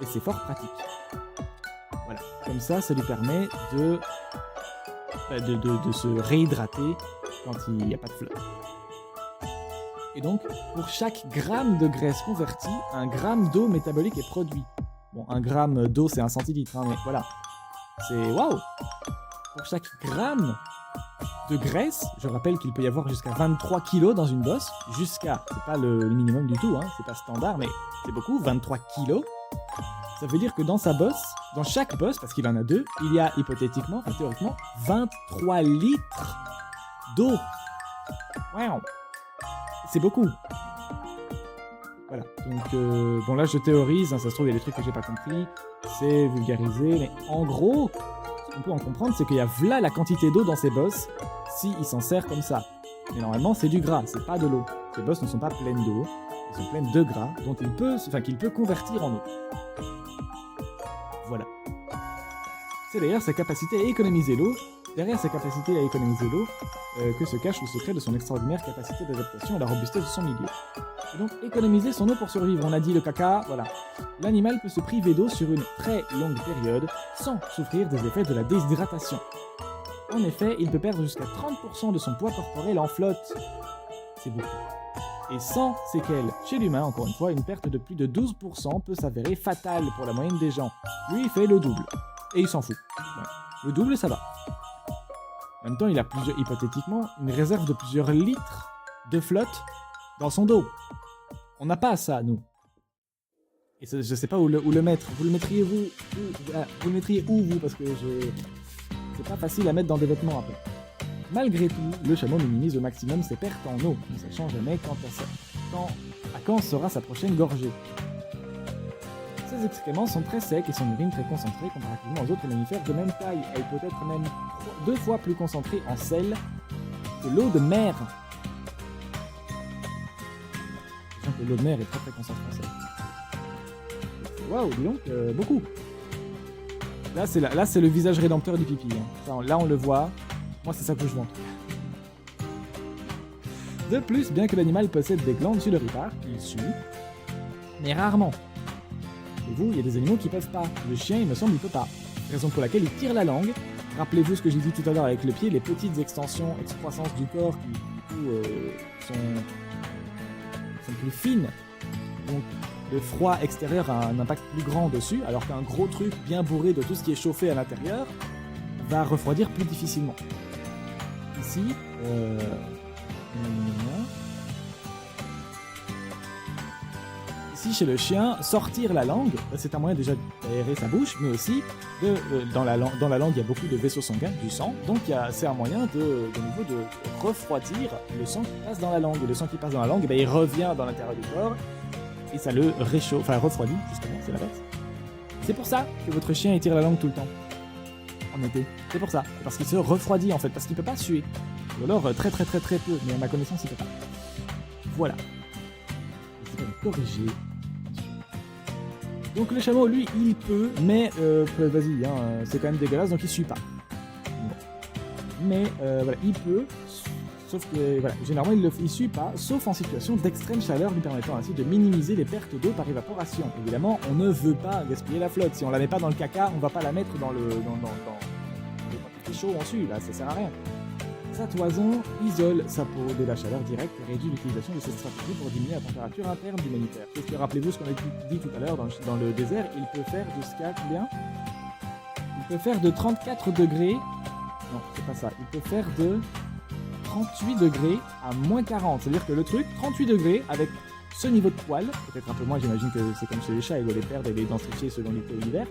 c'est fort pratique. Voilà, comme ça lui permet de se réhydrater quand il n'y a pas de flotte. Et donc, pour chaque gramme de graisse convertie, un gramme d'eau métabolique est produit. Bon, un gramme d'eau, c'est 1 centilitre, hein, mais voilà. C'est waouh! Pour chaque gramme de graisse, je rappelle qu'il peut y avoir jusqu'à 23 kilos dans une bosse. C'est pas le minimum du tout, hein, c'est pas standard, mais c'est beaucoup, 23 kilos. Ça veut dire que dans sa bosse, dans chaque bosse, parce qu'il en a 2, il y a théoriquement, 23 litres d'eau. Waouh! C'est beaucoup. Voilà, donc bon là je théorise, hein, ça se trouve il y a des trucs que j'ai pas compris, c'est vulgarisé, mais en gros, ce qu'on peut en comprendre c'est qu'il y a là la quantité d'eau dans ces bosses, s'il s'en sert comme ça. Mais normalement c'est du gras, c'est pas de l'eau. Ces bosses ne sont pas pleines d'eau, elles sont pleines de gras, dont qu'il peut convertir en eau. Voilà. C'est d'ailleurs sa capacité à économiser l'eau, que se cache le secret de son extraordinaire capacité d'adaptation et la robustesse de son milieu. Et donc, économiser son eau pour survivre, on a dit le caca, voilà. L'animal peut se priver d'eau sur une très longue période sans souffrir des effets de la déshydratation. En effet, il peut perdre jusqu'à 30% de son poids corporel en flotte. C'est beaucoup. Et sans séquelles. Chez l'humain, encore une fois, une perte de plus de 12% peut s'avérer fatale pour la moyenne des gens. Lui, il fait le double. Et il s'en fout. Ouais. Le double, ça va. En même temps, il a hypothétiquement une réserve de plusieurs litres de flotte dans son dos. On n'a pas ça, nous. Et je sais pas où le mettre. Vous le mettriez où, vous? Parce que c'est pas facile à mettre dans des vêtements après. Malgré tout, le chameau minimise au maximum ses pertes en eau, ne sachant jamais quand sera sa prochaine gorgée. Ses excréments sont très secs et son urine très concentrée comparativement aux autres mammifères de même taille. Elle peut être même 2 fois plus concentrée en sel que l'eau de mer. Sachant que l'eau de mer est très très concentrée en sel. Waouh, dis donc, beaucoup. Là c'est le visage rédempteur du pipi. Hein. Ça, là on le voit. Moi c'est ça que je vois. De plus, bien que l'animal possède des glandes sudoripares, il sue, mais rarement. Et vous, il y a des animaux qui peuvent pas. Le chien, il me semble, il peut pas. Raison pour laquelle il tire la langue. Rappelez-vous ce que j'ai dit tout à l'heure avec le pied, les petites extensions, excroissances du corps qui, du coup, sont plus fines. Donc, le froid extérieur a un impact plus grand dessus, alors qu'un gros truc bien bourré de tout ce qui est chauffé à l'intérieur va refroidir plus difficilement. Ici, Ici, chez le chien, sortir la langue, c'est un moyen déjà d'aérer sa bouche, mais aussi, dans la langue, il y a beaucoup de vaisseaux sanguins, du sang, donc c'est un moyen de refroidir le sang qui passe dans la langue. Et le sang qui passe dans la langue, il revient dans l'intérieur du corps, et ça le réchauffe, enfin refroidit, justement, c'est l'inverse. C'est pour ça que votre chien étire la langue tout le temps, en été. C'est pour ça, parce qu'il se refroidit en fait, parce qu'il peut pas suer. Ou alors très très très très peu, mais à ma connaissance, il peut pas. Voilà. Je vais me corriger. Donc le chameau, lui, il peut, mais vas-y, hein, c'est quand même dégueulasse, donc il suit pas. Bon. Mais voilà, il peut, sauf que voilà, généralement il suit pas, sauf en situation d'extrême chaleur, lui permettant ainsi de minimiser les pertes d'eau par évaporation. Évidemment, on ne veut pas gaspiller la flotte. Si on la met pas dans le caca, on va pas la mettre dans le chaud en suit, là, ça sert à rien. Sa toison isole sa peau de la chaleur directe et réduit l'utilisation de cette stratégie pour diminuer la température interne du mammifère. Parce que rappelez-vous ce qu'on a dit tout à l'heure, dans le désert, il peut faire jusqu'à combien? Il peut faire de 34 degrés... Non, c'est pas ça. Il peut faire de 38 degrés à moins 40. C'est-à-dire que le truc, 38 degrés, avec ce niveau de poil, peut-être un peu moins, j'imagine que c'est comme chez les chats, ils doivent les perdre et les densifier selon l'été ou l'hiver.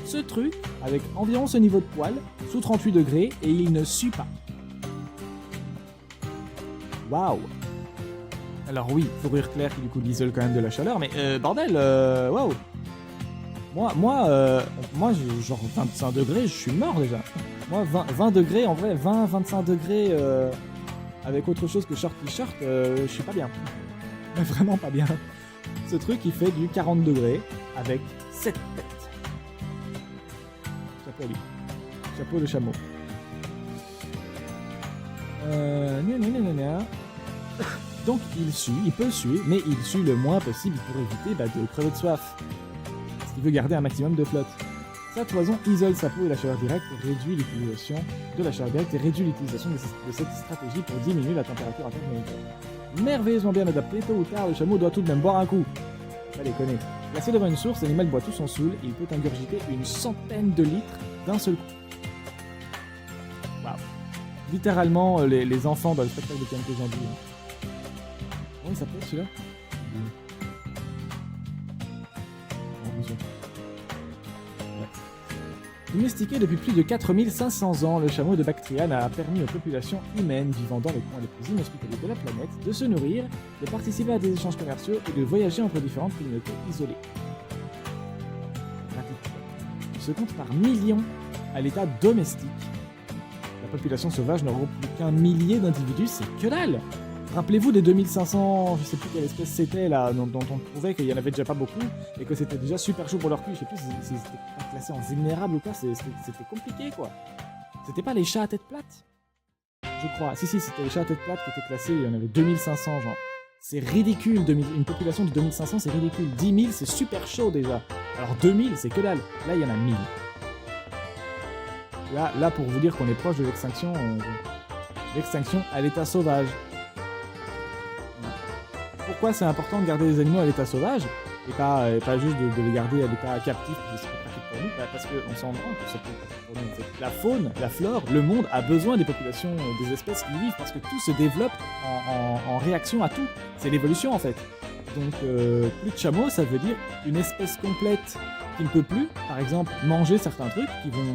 Ce truc, avec environ ce niveau de poil, sous 38 degrés, et il ne sue pas. Waouh! Alors oui, fourrure claire qui du coup isole quand même de la chaleur, mais bordel, waouh! Moi, genre 25 degrés, je suis mort déjà. Moi, 20 degrés, en vrai, 20-25 degrés avec autre chose que short t-shirt, je suis pas bien. Mais vraiment pas bien. Ce truc, il fait du 40 degrés avec 7 têtes. Chapeau à lui. Chapeau de chameau. Donc il peut suer, mais il sue le moins possible pour éviter de crever de soif. Parce qu'il veut garder un maximum de flotte. Sa toison isole sa peau et la chaleur directe et réduit l'utilisation de cette stratégie pour diminuer la température interne de l'univers. Merveilleusement bien adapté, tôt ou tard, le chameau doit tout de même boire un coup. Pas les connaître. Placé devant une source, l'animal boit tout son saoul et il peut ingurgiter une centaine de litres d'un seul coup. Waouh. Littéralement, les enfants dans le spectacle de Canto Jambi. Comment il s'appelle celui-là? Domestiqué depuis plus de 4500 ans, le chameau de Bactriane a permis aux populations humaines vivant dans les coins les plus inhospitaliers de la planète de se nourrir, de participer à des échanges commerciaux et de voyager entre différentes communautés isolées. Il se compte par millions à l'état domestique. La population sauvage ne regroupe plus qu'un millier d'individus, c'est que dalle! Rappelez-vous des 2500, je sais plus quelle espèce c'était là, dont on trouvait qu'il y en avait déjà pas beaucoup et que c'était déjà super chaud pour leur cul. Je sais plus si c'était pas classé en vulnérable ou quoi, c'était compliqué quoi. C'était pas les chats à tête plate? Je crois. Si, c'était les chats à tête plate qui étaient classés, il y en avait 2500 genre. C'est ridicule, une population de 2500 c'est ridicule. 10 000 c'est super chaud déjà. Alors 2000 c'est que dalle. Là il y en a 1000. Là pour vous dire qu'on est proche de l'extinction, l'extinction à l'état sauvage. Pourquoi c'est important de garder les animaux à l'état sauvage et pas juste de les garder à l'état captif parce que c'est pratique pour nous? Parce qu'on s'en rend compte, c'est pour nous, en fait. La faune, la flore, le monde a besoin des populations, des espèces qui y vivent parce que tout se développe en réaction à tout. C'est l'évolution en fait. Donc plus de chameaux, ça veut dire une espèce complète qui ne peut plus, par exemple, manger certains trucs qui vont,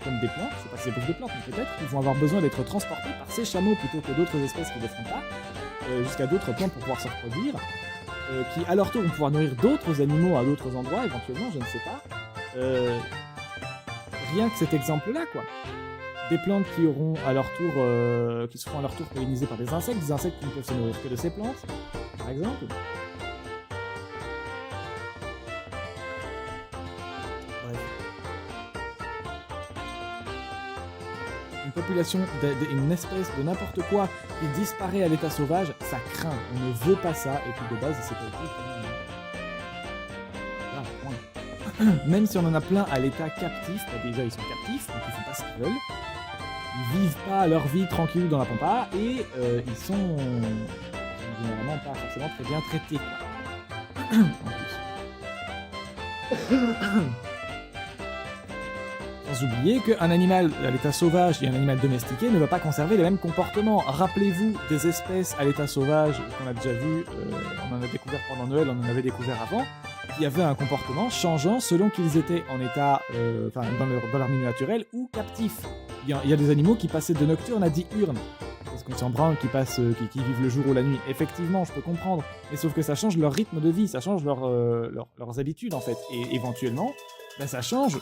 comme des plantes, je sais pas si c'est beaucoup de plantes, mais peut-être, qui vont avoir besoin d'être transportés par ces chameaux plutôt que d'autres espèces qui ne le feront pas. Jusqu'à d'autres plantes pour pouvoir se reproduire, qui à leur tour vont pouvoir nourrir d'autres animaux à d'autres endroits, éventuellement, je ne sais pas. Rien que cet exemple-là, quoi. Des plantes qui auront à leur tour, qui seront à leur tour pollinisées par des insectes qui ne peuvent se nourrir que de ces plantes, par exemple. Une population, une espèce de n'importe quoi qui disparaît à l'état sauvage, ça craint. On ne veut pas ça, et puis de base, c'est pas utile. Voilà, point. Même si on en a plein à l'état captif, déjà ils sont captifs, donc ils font pas ce qu'ils veulent. Ils vivent pas leur vie tranquille dans la pampa, et ils sont généralement pas forcément très bien traités, quoi. En plus. Sans oublier qu'un animal à l'état sauvage et un animal domestiqué ne va pas conserver les mêmes comportements. Rappelez-vous des espèces à l'état sauvage qu'on a déjà vu, on en a découvert pendant Noël, on en avait découvert avant, qui avaient un comportement changeant selon qu'ils étaient en état, dans leur milieu naturel ou captifs. Il y a des animaux qui passaient de nocturne à diurne. Parce qu'on s'en branle, qui vivent le jour ou la nuit. Effectivement, je peux comprendre. Mais sauf que ça change leur rythme de vie, ça change leurs habitudes en fait. Et éventuellement, ça change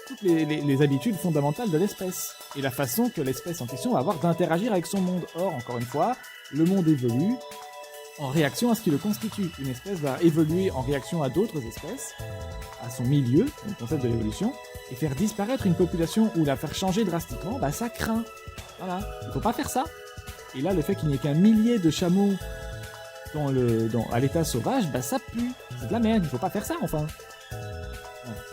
toutes les habitudes fondamentales de l'espèce, et la façon que l'espèce en question va avoir d'interagir avec son monde. Or, encore une fois, le monde évolue en réaction à ce qui le constitue. Une espèce va évoluer en réaction à d'autres espèces, à son milieu, le concept de l'évolution, et faire disparaître une population ou la faire changer drastiquement, ça craint. Voilà, il faut pas faire ça. Et là, le fait qu'il n'y ait qu'un millier de chameaux à l'état sauvage, ça pue. C'est de la merde, il faut pas faire ça, enfin.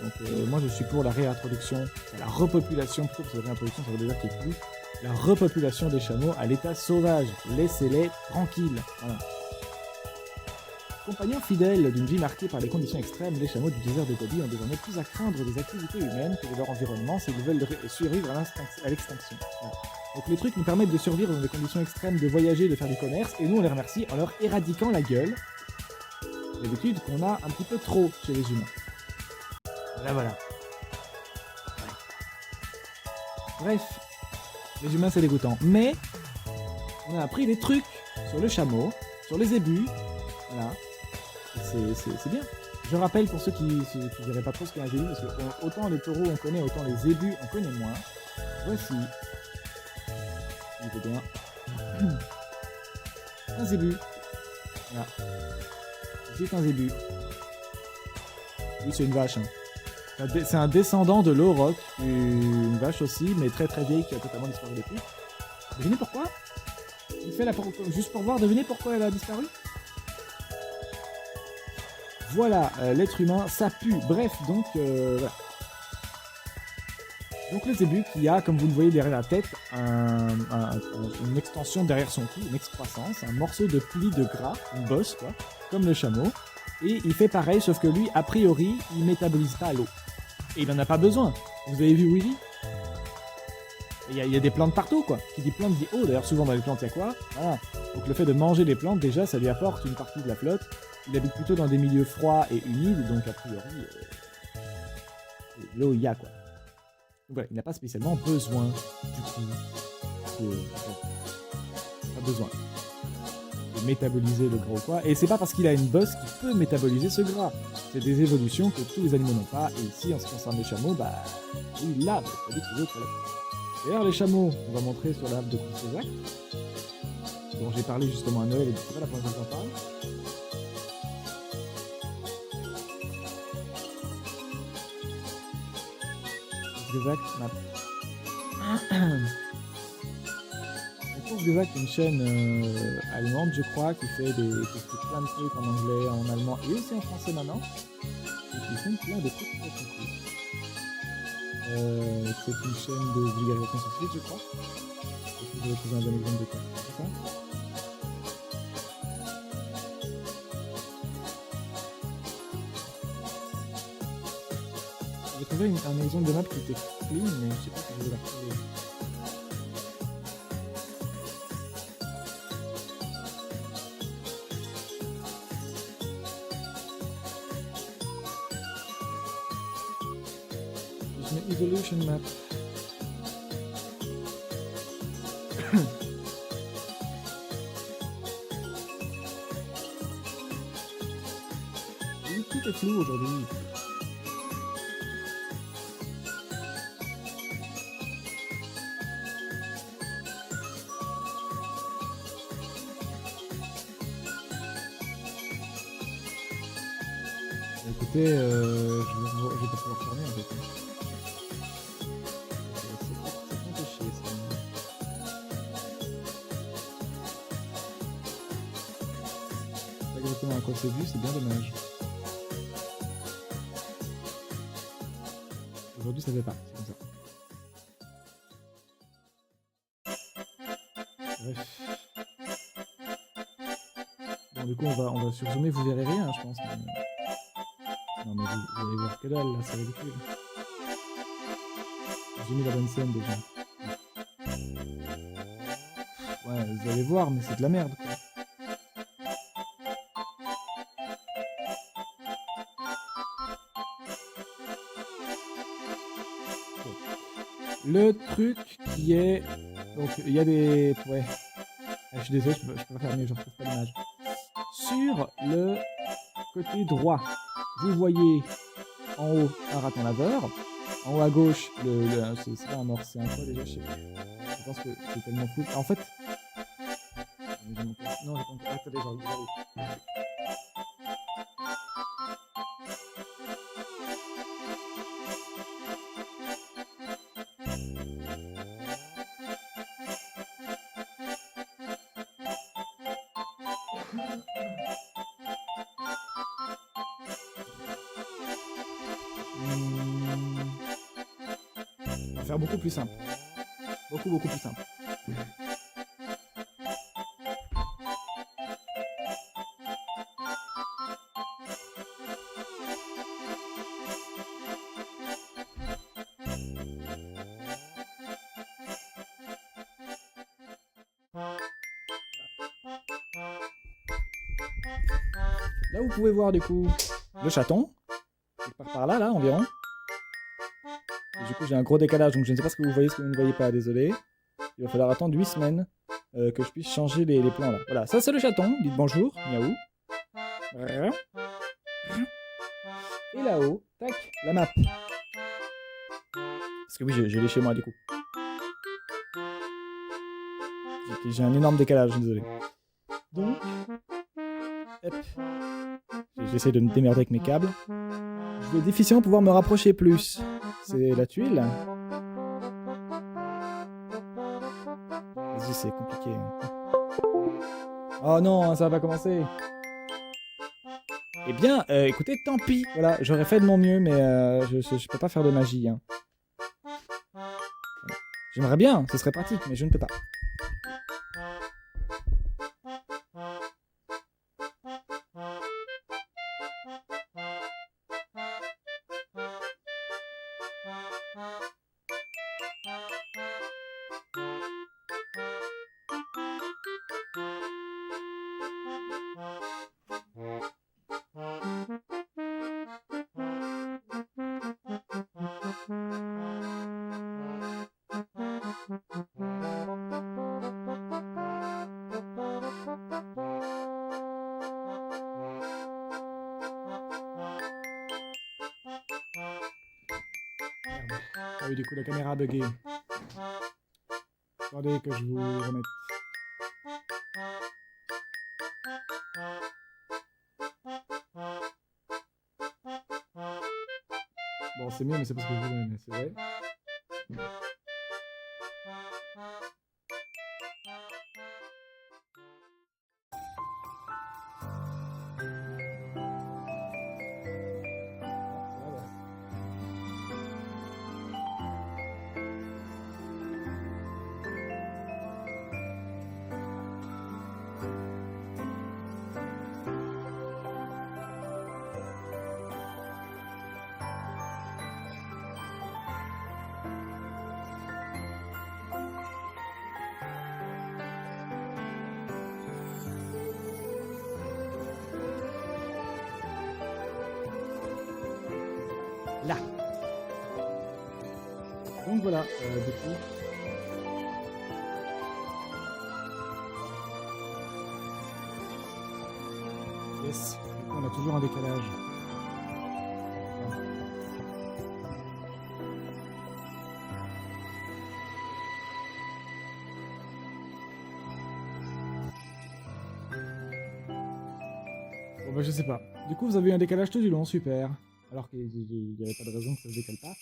Donc moi je suis pour la réintroduction, la repopulation, plutôt que la réintroduction ça veut dire qu'il n'y ait plus, la repopulation des chameaux à l'état sauvage. Laissez-les tranquilles. Voilà. Compagnons fidèles d'une vie marquée par les conditions extrêmes, les chameaux du désert de Gobi ont désormais plus à craindre des activités humaines que de leur environnement s'ils veulent survivre à l'extinction. Voilà. Donc les trucs nous permettent de survivre dans des conditions extrêmes, de voyager, de faire du commerce, et nous on les remercie en leur éradiquant la gueule. L'habitude qu'on a un petit peu trop chez les humains. Voilà. Ouais. Bref, les humains c'est dégoûtant. Mais on a appris des trucs sur le chameau, sur les zébus. Voilà. C'est bien. Je rappelle pour ceux qui ne verraient pas trop ce qu'est un zébu, parce que autant les taureaux on connaît, autant les zébus on connaît moins. Voici. Il était bien. Un zébu. Voilà. C'est un zébu. Oui, c'est une vache. Hein. C'est un descendant de l'auroch, une vache aussi, mais très très vieille qui a totalement disparu depuis. Devinez pourquoi? Il fait la juste pour voir, devinez pourquoi elle a disparu? Voilà, l'être humain, ça pue. Bref, donc voilà. Donc le zébu qui a, comme vous le voyez derrière la tête, une extension derrière son cou, une excroissance, un morceau de pli de gras, une bosse quoi, comme le chameau. Et il fait pareil, sauf que lui, a priori, il métabolise pas l'eau. Et il en a pas besoin. Vous avez vu Willy? Il y a des plantes partout quoi. Qui dit plante dit eau. D'ailleurs souvent dans les plantes il y a quoi? Voilà. Donc le fait de manger des plantes déjà ça lui apporte une partie de la flotte. Il habite plutôt dans des milieux froids et humides, donc a priori l'eau il y a quoi. Donc voilà, il n'a pas spécialement besoin du coup pas besoin de métaboliser le gras ou quoi. Et c'est pas parce qu'il a une bosse qu'il peut métaboliser ce gras. C'est des évolutions que tous les animaux n'ont pas. Et ici en ce qui concerne les chameaux, bah il l'a, c'est-à-dire que les autres là. D'ailleurs, les chameaux, on va montrer sur l'arbre de Courtesac, dont j'ai parlé justement à Noël et c'est pas la première fois que j'en parle. Courtesac map. Courtesac, c'est une chaîne allemande, je crois, qui fait plein de trucs en anglais, en allemand et aussi en français maintenant. Et qui font plein de trucs très cool. C'est une chaîne de vulgarisation scientifique, je crois. Est-ce que vous avez trouvé un bon exemple de quoi? C'est ça? J'ai trouvé un exemple de map qui était clean, mais je sais pas si je vais la retrouver. Evolution map. Oui, tout est flou aujourd'hui. Écoutez, je vais pas pouvoir tourner en fait. Exactement à quoi c'est vu, c'est bien dommage. Aujourd'hui ça fait pas, c'est comme ça. Bref. Bon du coup on va surzoomer, vous verrez rien je pense. Mais... Non mais vous allez voir que dalle là, c'est ridicule. J'ai mis la bonne scène déjà. Ouais, vous allez voir, mais c'est de la merde quoi. Le truc qui est... Donc, il y a des... Ouais. Je suis désolé, je peux pas faire mieux, je retrouve pas l'image. Sur le côté droit, vous voyez en haut un raton laveur. En haut à gauche, c'est pas un morse, c'est un quoi déjà, je sais pas. Je pense que c'est tellement fou. En fait... Non, j'ai pas... Attendez, j'arrive. On va faire beaucoup plus simple. Beaucoup plus simple. Là vous pouvez voir du coup le chaton, quelque part par là, environ. Et du coup j'ai un gros décalage, donc je ne sais pas ce que vous voyez, ce que vous ne voyez pas, désolé. Il va falloir attendre 8 semaines que je puisse changer les plans là. Voilà, ça c'est le chaton, dites bonjour, miaou. Et là-haut, tac, la map. Parce que oui, je l'ai chez moi du coup. J'ai un énorme décalage, désolé. Donc, hop. J'essaie de me démerder avec mes câbles. Je vais difficilement pouvoir me rapprocher plus. C'est la tuile. Vas-y, c'est compliqué. Oh non, ça va pas commencer. Eh bien, écoutez, tant pis. Voilà, j'aurais fait de mon mieux, mais je peux pas faire de magie. Hein. J'aimerais bien, ce serait pratique, mais je ne peux pas. Ah oui, du coup, la caméra a bugué. Attendez que je vous remette. Bon, c'est mieux, mais c'est parce que je vous l'aimez, c'est vrai. Là. Donc voilà, du coup. Yes, du coup on a toujours un décalage. Bon bah je sais pas. Du coup vous avez eu un décalage tout du long, super. Alors qu'il n'y avait pas de raison que ça se décale pas.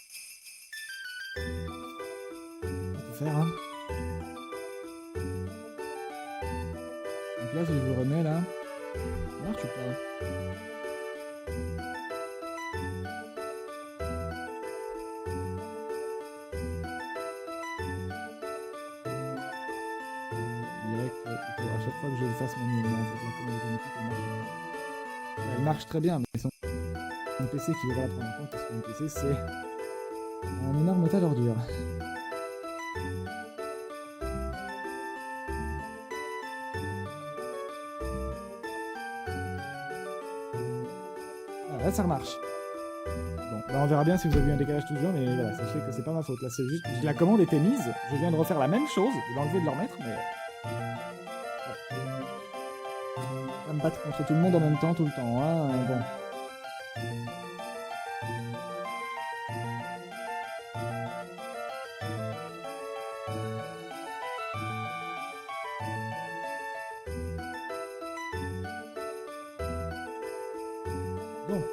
On peut faire, hein. Donc là, si je vous remets là, ça marche ou pas? Je dirais qu'il faut à chaque fois que je fasse mon mouvement, c'est comme les automatique, elle marche très bien, mais mon PC qui va la prendre en compte, parce que mon PC c'est un énorme tas d'ordures. Voilà, là ça remarche. Bon, bah on verra bien si vous avez eu un décalage tout le long, mais voilà, sachez que c'est pas ma faute. Là c'est juste, la commande était mise, je viens de refaire la même chose, de l'enlever et de le remettre, mais... On va me battre contre tout le monde en même temps, tout le temps, hein, bon... Bon.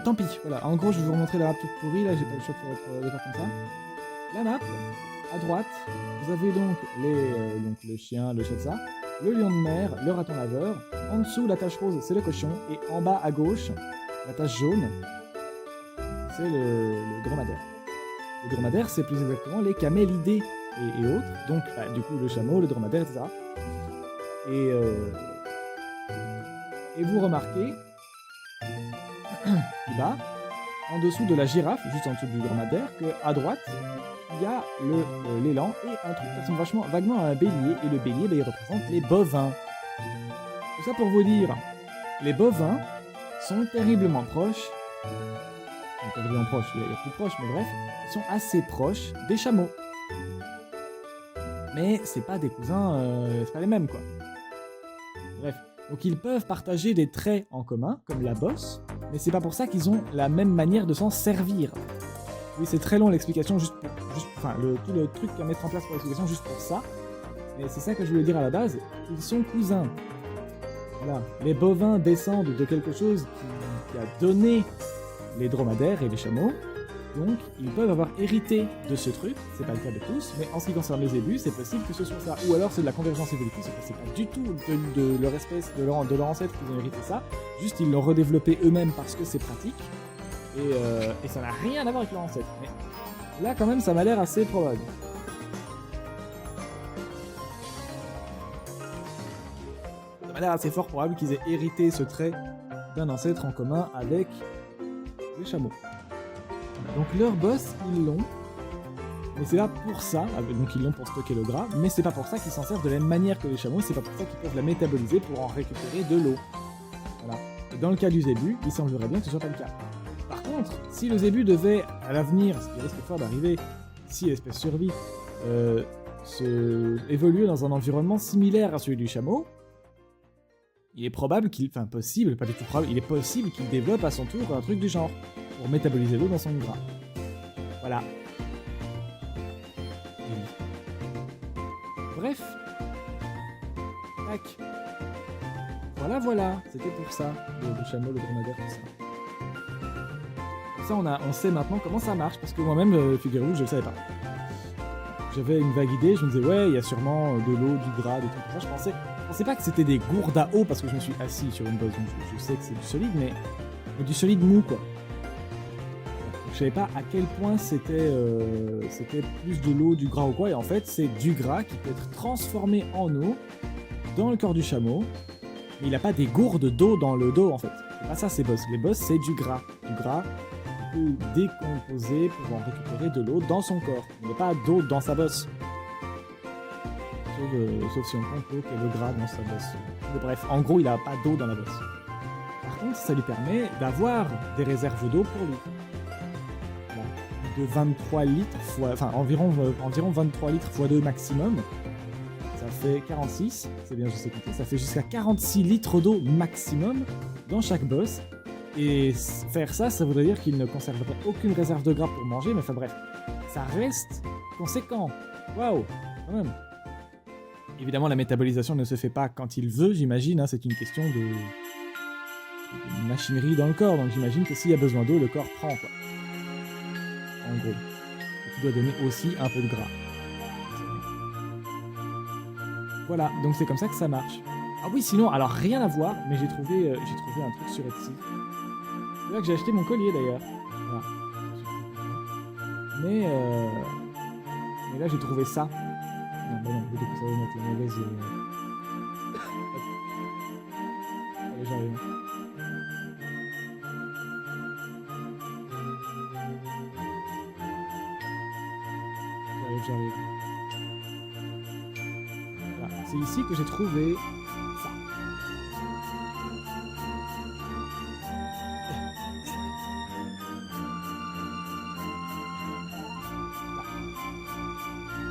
Tant pis, voilà. En gros, je vais vous remontrer la map toute pourrie. Là, j'ai pas le choix de faire comme ça. La map, à droite, vous avez donc le chien, le chat de ça, le lion de mer, le raton laveur. En dessous, la tache rose, c'est le cochon. Et en bas, à gauche, la tache jaune, c'est le dromadaire. Le dromadaire, c'est plus exactement les camélidés et autres. Donc, bah, du coup, le chameau, le dromadaire, etc. Et vous remarquez, là, en dessous de la girafe, juste en dessous du dromadaire, qu'à droite, il y a l'élan et un truc qui ressemble vaguement à un bélier. Et le bélier, bah, il représente les bovins. Tout ça pour vous dire, les bovins sont terriblement proches. Enfin, terriblement proches, il y a plus proches, mais bref, ils sont assez proches des chameaux. Mais c'est pas des cousins, c'est pas les mêmes, quoi. Bref. Donc ils peuvent partager des traits en commun, comme la bosse, mais c'est pas pour ça qu'ils ont la même manière de s'en servir. Oui, c'est très long l'explication, tout le truc à mettre en place pour l'explication, juste pour ça. Et c'est ça que je voulais dire à la base, ils sont cousins. Voilà. Les bovins descendent de quelque chose qui a donné les dromadaires et les chameaux, donc ils peuvent avoir hérité de ce truc, c'est pas le cas de tous, mais en ce qui concerne les zébus, c'est possible que ce soit ça. Ou alors c'est de la convergence évolutive, c'est pas du tout de leur espèce, de leur ancêtre qu'ils ont hérité ça, juste ils l'ont redéveloppé eux-mêmes parce que c'est pratique, et ça n'a rien à voir avec leur ancêtre. Mais là quand même ça m'a l'air assez probable. Ça m'a l'air assez fort probable qu'ils aient hérité ce trait d'un ancêtre en commun avec les chameaux. Donc leur boss, ils l'ont, mais c'est là pour ça, donc ils l'ont pour stocker le gras, mais c'est pas pour ça qu'ils s'en servent de la même manière que les chameaux, c'est pas pour ça qu'ils peuvent la métaboliser pour en récupérer de l'eau. Voilà. Et dans le cas du zébu, il semblerait bien que ce soit pas le cas. Par contre, si le zébu devait, à l'avenir, ce qui risque fort d'arriver, si l'espèce survit, évoluer dans un environnement similaire à celui du chameau, il est probable qu'il, enfin possible, pas du tout probable, il est possible qu'il développe à son tour un truc du genre, pour métaboliser l'eau dans son gras. Voilà. Bref. Tac. Voilà, c'était pour ça, le chameau, le dromadaire, tout ça. Pour ça, on sait maintenant comment ça marche, parce que moi-même, figurez-vous, je le savais pas. J'avais une vague idée, je me disais, ouais, il y a sûrement de l'eau, du gras, des trucs comme ça. Je pensais pas que c'était des gourdes à eau, parce que je me suis assis sur une bosse, donc je sais que c'est du solide, mais du solide mou, quoi. Je savais pas à quel point c'était plus de l'eau, du gras ou quoi, et en fait c'est du gras qui peut être transformé en eau dans le corps du chameau, mais il n'a pas des gourdes d'eau dans le dos en fait. C'est pas ça ces bosses. Les bosses c'est du gras qu'il peut décomposer pour en récupérer de l'eau dans son corps. Il n'y a pas d'eau dans sa bosse. Sauf si on compte l'eau et le gras dans sa bosse. Mais bref, en gros il n'a pas d'eau dans la bosse. Par contre ça lui permet d'avoir des réserves d'eau pour lui. De 23 litres environ 23 litres x 2 maximum, ça fait 46, c'est bien, je sais compter, ça fait jusqu'à 46 litres d'eau maximum dans chaque bosse, et faire ça voudrait dire qu'il ne conserverait aucune réserve de gras pour manger, mais enfin bref, ça reste conséquent, waouh, quand même. Évidemment la métabolisation ne se fait pas quand il veut, j'imagine, hein, c'est une question de machinerie dans le corps, donc j'imagine que s'il y a besoin d'eau, le corps prend quoi. En gros, et qui doit donner aussi un peu de gras. Voilà, donc c'est comme ça que ça marche. Ah oui, sinon, alors rien à voir, mais j'ai trouvé un truc sur Etsy. C'est là que j'ai acheté mon collier d'ailleurs. Voilà. Mais là j'ai trouvé ça. Non, bah non, du coup ça va mettre la mauvaise. Allez, j'arrive. J'arrive. Voilà. C'est ici que j'ai trouvé ça.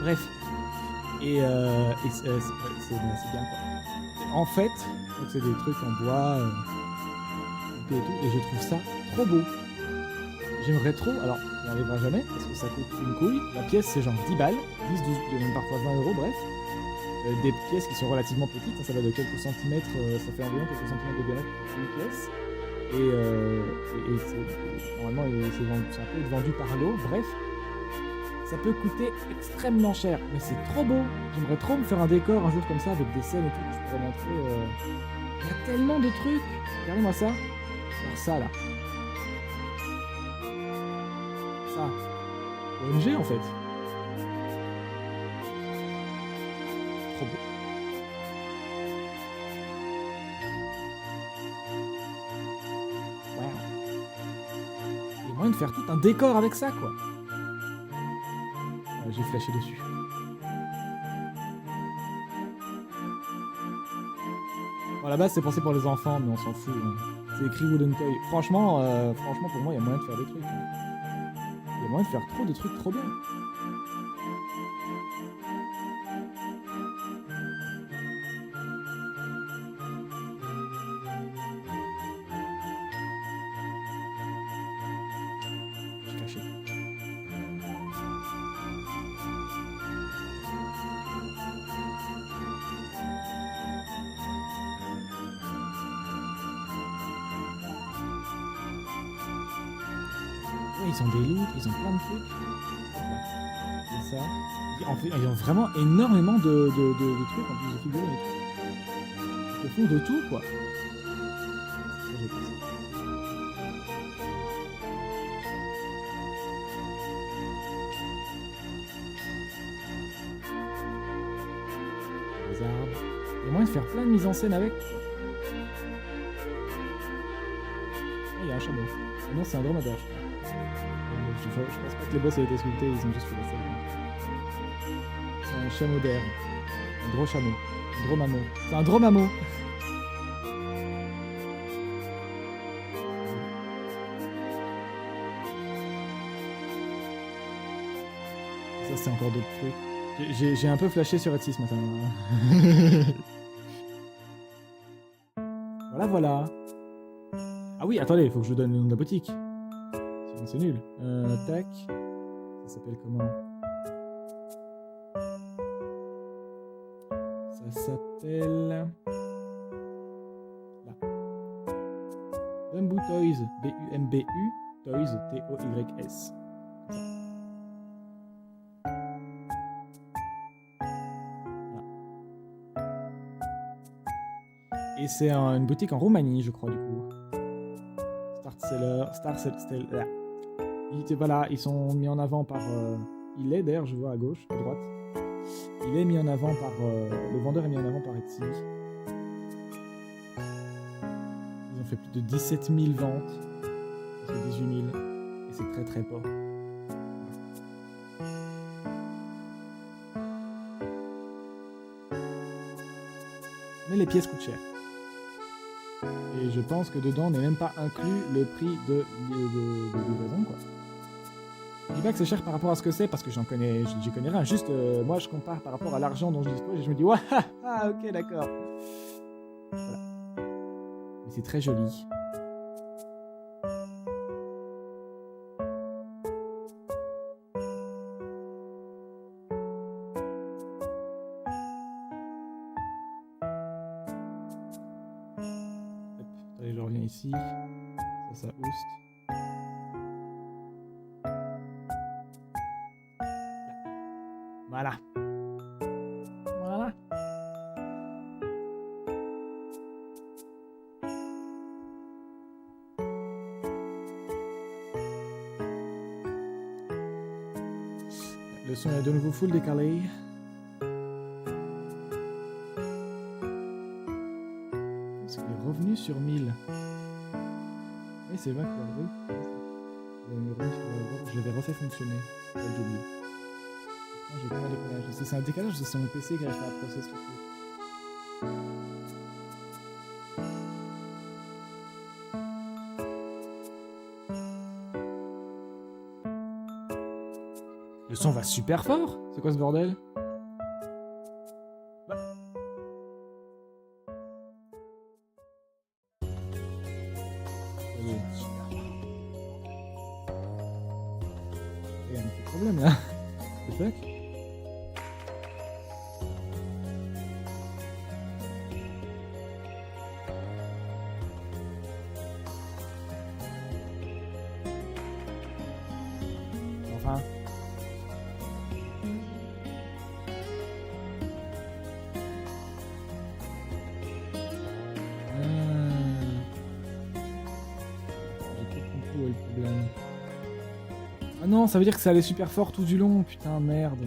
Bref. Et c'est bien quoi. En fait, donc c'est des trucs en bois et tout, et je trouve ça trop beau. J'aimerais trop, alors on n'y arrivera jamais parce que ça coûte une couille. La pièce c'est genre 10 balles, 10, 12, même parfois 20 euros, bref. Des pièces qui sont relativement petites, ça va de quelques centimètres, ça fait environ quelques centimètres de diamètre pour une pièce. Et normalement ça peut être vendu par lot, bref. Ça peut coûter extrêmement cher, mais c'est trop beau. J'aimerais trop me faire un décor un jour comme ça avec des scènes et tout. Je pourrais montrer. Il y a tellement de trucs. Regardez-moi ça. Alors ça là. Ça. OMG en fait. Trop beau. Wow. Il y a moyen de faire tout un décor avec ça quoi. J'ai flashé dessus. Bon, à la base, c'est pensé pour les enfants, mais on s'en fout. Hein. C'est écrit Wooden Toy. Franchement, pour moi, il y a moyen de faire des trucs. Il y a moyen de faire trop de trucs trop bien. ils ont des loots, ils ont plein de trucs. Et ça. En fait, ils ont vraiment énormément de trucs en plus de figurines et tout. Ils font de tout, quoi. C'est très joli, ça. Les arbres. Il y a moyen de faire plein de mises en scène avec. Ah, il y a un chameau. Ah non, c'est un dromadaire, je crois. Je pense pas que les boss aient été sculptés, ils ont juste fait la scène. C'est un chameau d'air. Un gros chameau. Un dromamo. C'est un dromamo. Ça, c'est encore d'autres trucs. J'ai un peu flashé sur Etsy ce matin. Voilà, voilà. Ah oui, attendez, il faut que je vous donne le nom de la boutique. Sinon, c'est nul. Tac. Ça s'appelle comment? Ça s'appelle... Là. Bumbu Toys. B-U-M-B-U. Toys. T-O-Y-S. Et c'est une boutique en Roumanie, je crois, du coup. Star Seller. Voilà, ils sont mis en avant par... il est, d'ailleurs, je vois à gauche, à droite. Il est mis en avant par... le vendeur est mis en avant par Etsy. Ils ont fait plus de 17 000 ventes. C'est 18 000. Et c'est très très pas. Mais les pièces coûtent cher. Et je pense que dedans n'est même pas inclus le prix de livraison, quoi. Je dis pas que c'est cher par rapport à ce que c'est, parce que j'y connais rien. Juste, moi, je compare par rapport à l'argent dont je dispose et je me dis, ouais, ah, ok, d'accord. Voilà. Mais c'est très joli. Allez, je reviens ici. Ça booste. Voilà. Voilà. Le son est de nouveau full décalé. Est-ce qu'il est revenu sur 1000? Oui, c'est vrai que oui. Je l'avais refait fonctionner. J'ai oublié. Non, j'ai pas un décalage. C'est un décalage, c'est mon PC qui arrive pas à processer le truc. Le son va super fort. C'est quoi ce bordel? Il y a un petit problème là. C'est fuck. Enfin. J'ai pas compris où est le problème. Ah non, ça veut dire que ça allait super fort tout du long, putain, merde.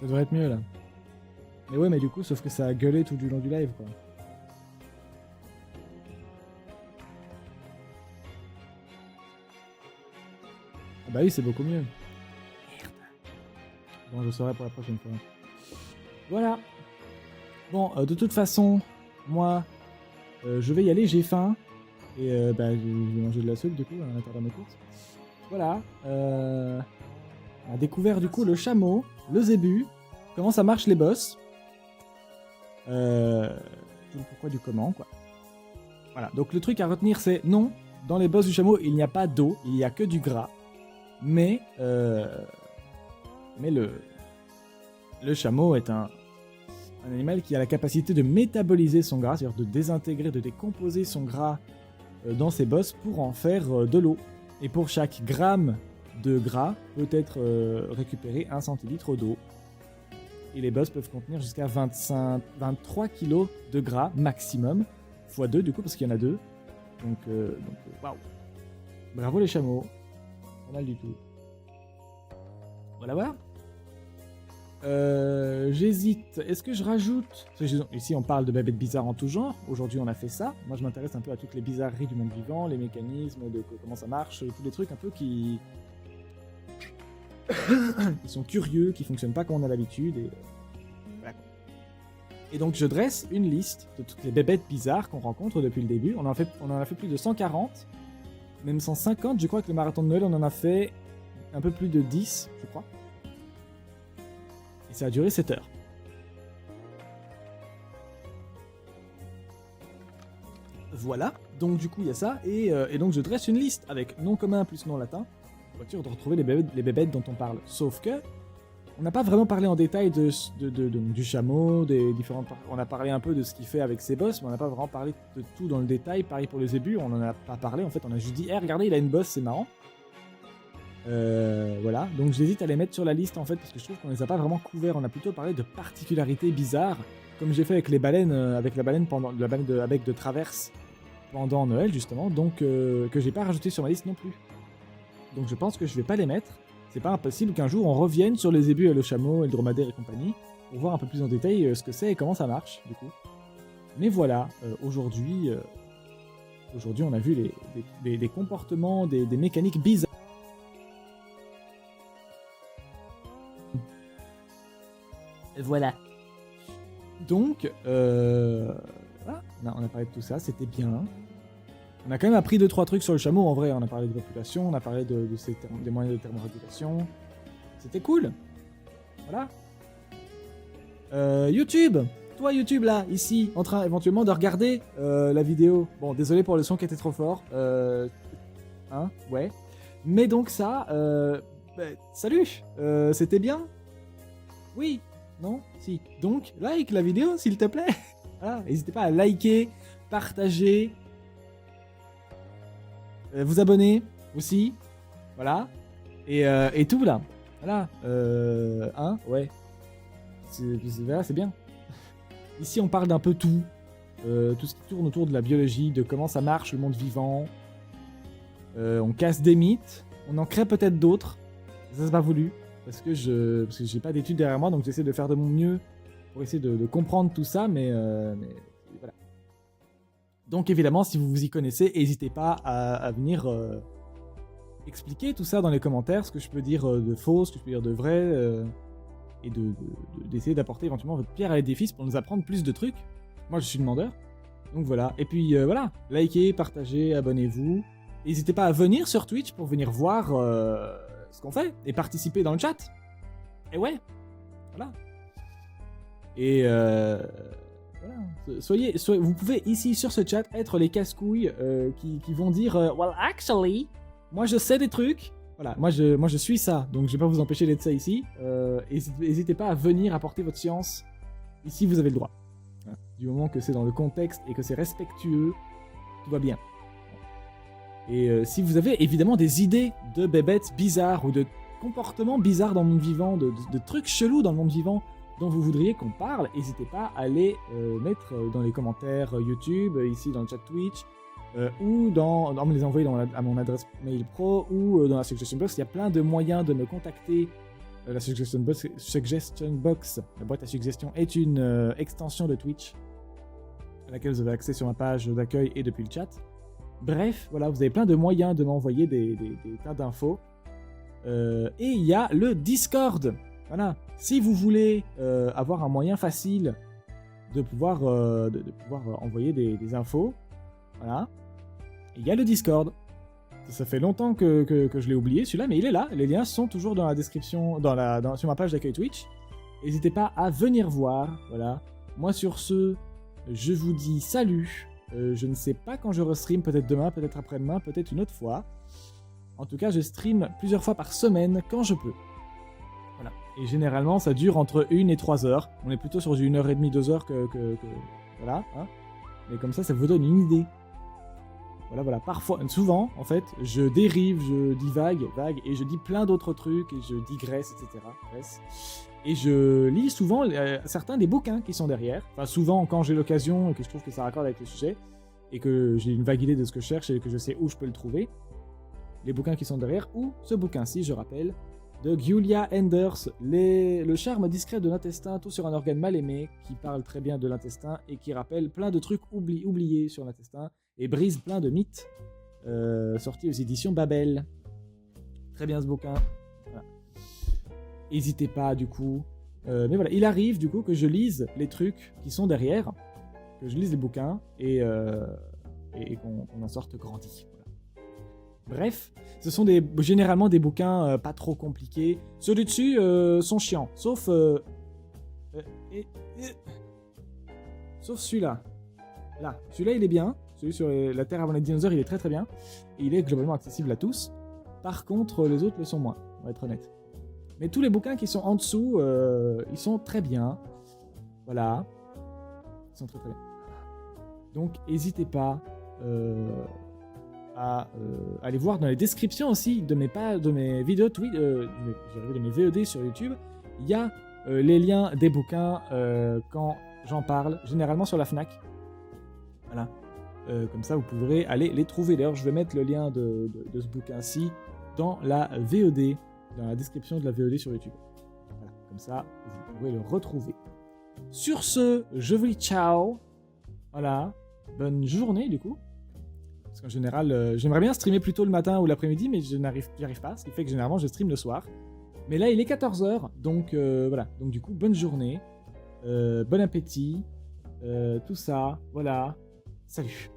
Ça devrait être mieux là. Mais ouais, mais du coup, sauf que ça a gueulé tout du long du live, quoi. Ah bah oui, c'est beaucoup mieux. Merde. Bon, je saurai pour la prochaine fois. Voilà. Bon, de toute façon, moi, je vais y aller, j'ai faim. Et bah, je vais manger de la soupe, du coup, à l'intérieur de mes courses. Voilà. On a découvert, du coup, le chameau, le zébu, comment ça marche les boss. Tout le pourquoi du comment, quoi. Voilà, donc le truc à retenir, c'est non, dans les boss du chameau, il n'y a pas d'eau, il n'y a que du gras. Mais Mais le chameau est un animal qui a la capacité de métaboliser son gras, c'est-à-dire de désintégrer, de décomposer son gras dans ses bosses pour en faire de l'eau. Et pour chaque gramme de gras peut être récupéré 1 centilitre d'eau. Et les bosses peuvent contenir jusqu'à 23 kg de gras maximum, x 2 du coup parce qu'il y en a 2. Donc waouh. Bravo les chameaux. Pas mal du tout. Voilà. J'hésite. Est-ce que je rajoute... Ici on parle de bébêtes bizarres en tout genre. Aujourd'hui on a fait ça. Moi je m'intéresse un peu à toutes les bizarreries du monde vivant, les mécanismes, de comment ça marche, tous les trucs un peu qui sont curieux, qui fonctionnent pas comme on a l'habitude. Et voilà. Et donc je dresse une liste de toutes les bébêtes bizarres qu'on rencontre depuis le début. On en a fait plus de 140, même 150. Je crois que le marathon de Noël on en a fait un peu plus de 10, je crois. Et ça a duré 7 heures. Voilà, donc du coup il y a ça, et donc je dresse une liste avec nom commun plus nom latin, pour être sûr de retrouver les bébêtes dont on parle. Sauf que, on n'a pas vraiment parlé en détail du chameau, des différentes... On a parlé un peu de ce qu'il fait avec ses bosses, mais on n'a pas vraiment parlé de tout dans le détail. Pareil pour les zébus, on n'en a pas parlé, en fait on a juste dit « regardez, il a une bosse, c'est marrant ». Voilà, donc j'hésite à les mettre sur la liste en fait parce que je trouve qu'on les a pas vraiment couverts. On a plutôt parlé de particularités bizarres, comme j'ai fait avec les baleines, avec la baleine à bec de traverse pendant Noël justement, donc que j'ai pas rajouté sur ma liste non plus. Donc je pense que je vais pas les mettre. C'est pas impossible qu'un jour on revienne sur les zébus et le chameau et le dromadaire et compagnie pour voir un peu plus en détail ce que c'est et comment ça marche du coup. Mais voilà, aujourd'hui on a vu des comportements, des mécaniques bizarres. Voilà. Donc, voilà, on a parlé de tout ça, c'était bien. On a quand même appris 2-3 trucs sur le chameau, en vrai. On a parlé de population, on a parlé des moyens de thermorégulation. C'était cool. Voilà. YouTube. Toi, YouTube, là, ici, en train éventuellement de regarder la vidéo. Bon, désolé pour le son qui était trop fort. Ouais. Mais donc ça, salut. C'était bien. Oui. Non? Si. Donc, like la vidéo, s'il te plaît. Voilà. N'hésitez pas à liker, partager, vous abonner aussi. Voilà. Et tout là. Voilà. Ouais. C'est bien. Ici, on parle d'un peu tout. Tout ce qui tourne autour de la biologie, de comment ça marche, le monde vivant. On casse des mythes. On en crée peut-être d'autres. Ça, c'est pas voulu. Parce que j'ai pas d'études derrière moi, donc j'essaie de faire de mon mieux pour essayer de comprendre tout ça, mais voilà. Donc évidemment, si vous vous y connaissez, n'hésitez pas à venir expliquer tout ça dans les commentaires, ce que je peux dire de faux, ce que je peux dire de vrai, et d'essayer d'apporter éventuellement votre pierre à l'édifice pour nous apprendre plus de trucs. Moi, je suis demandeur, donc voilà. Et puis voilà, likez, partagez, abonnez-vous. N'hésitez pas à venir sur Twitch pour venir voir... ce qu'on fait et participer dans le chat. Et ouais, voilà. Et voilà. Vous pouvez ici sur ce chat être les casse-couilles qui vont dire well actually, moi je sais des trucs. Voilà, moi je suis ça, donc je vais pas vous empêcher d'être ça ici. N'hésitez pas à venir apporter votre science. Ici vous avez le droit. Voilà. Du moment que c'est dans le contexte et que c'est respectueux, tout va bien. Et si vous avez évidemment des idées de bébêtes bizarres ou de comportements bizarres dans le monde vivant, de trucs chelous dans le monde vivant dont vous voudriez qu'on parle, n'hésitez pas à les mettre dans les commentaires YouTube, ici dans le chat Twitch, ou à me les envoyer à mon adresse mail pro ou dans la suggestion box. Il y a plein de moyens de me contacter. La suggestion box, la boîte à suggestions, est une extension de Twitch à laquelle vous avez accès sur ma page d'accueil et depuis le chat. Bref, voilà, vous avez plein de moyens de m'envoyer des tas d'infos. Et il y a le Discord. Voilà, si vous voulez avoir un moyen facile de pouvoir envoyer des infos, voilà, il y a le Discord. Ça fait longtemps que je l'ai oublié celui-là, mais il est là. Les liens sont toujours dans la description, sur ma page d'accueil Twitch. N'hésitez pas à venir voir. Voilà. Moi sur ce, je vous dis salut. Je ne sais pas quand je restream, peut-être demain, peut-être après-demain, peut-être une autre fois. En tout cas, je stream plusieurs fois par semaine quand je peux. Voilà. Et généralement, ça dure entre 1 et 3 heures. On est plutôt sur du 1h30, 2 heures que voilà. Hein. Mais comme ça vous donne une idée. Voilà. Parfois, souvent, en fait, je dérive, je divague, et je dis plein d'autres trucs, et je digresse, etc. Et je lis souvent certains des bouquins qui sont derrière. Enfin, souvent, quand j'ai l'occasion, et que je trouve que ça raccorde avec le sujet, et que j'ai une vague idée de ce que je cherche, et que je sais où je peux le trouver, les bouquins qui sont derrière, ou ce bouquin-ci, je rappelle, de Giulia Enders, Le charme discret de l'intestin, tout sur un organe mal aimé, qui parle très bien de l'intestin et qui rappelle plein de trucs oubliés sur l'intestin et brise plein de mythes, sorti aux éditions Babel. Très bien ce bouquin. Voilà. N'hésitez pas du coup. Mais voilà, il arrive du coup que je lise les trucs qui sont derrière, que je lise les bouquins et qu'on en sorte grandi. Bref, ce sont généralement des bouquins pas trop compliqués. Ceux du dessus sont chiants, sauf celui-là. Là, celui-là il est bien. Celui sur la Terre avant les dinosaures, il est très très bien. Et il est globalement accessible à tous. Par contre, les autres le sont moins, on va être honnête. Mais tous les bouquins qui sont en dessous, ils sont très bien. Voilà. Ils sont très très bien. Donc, n'hésitez pas à aller voir dans les descriptions aussi de mes vidéos de mes VOD sur YouTube. Il y a les liens des bouquins quand j'en parle, généralement sur la Fnac. Voilà. Comme ça, vous pourrez aller les trouver. D'ailleurs, je vais mettre le lien de ce bouquin-ci dans la VOD, dans la description de la VOD sur YouTube. Voilà. Comme ça, vous pourrez le retrouver. Sur ce, je vous dis ciao. Voilà. Bonne journée, du coup. Parce qu'en général, j'aimerais bien streamer plus tôt le matin ou l'après-midi, mais j'y arrive pas, ce qui fait que généralement je stream le soir. Mais là, il est 14h, donc voilà. Donc du coup, bonne journée, bon appétit, tout ça, voilà. Salut.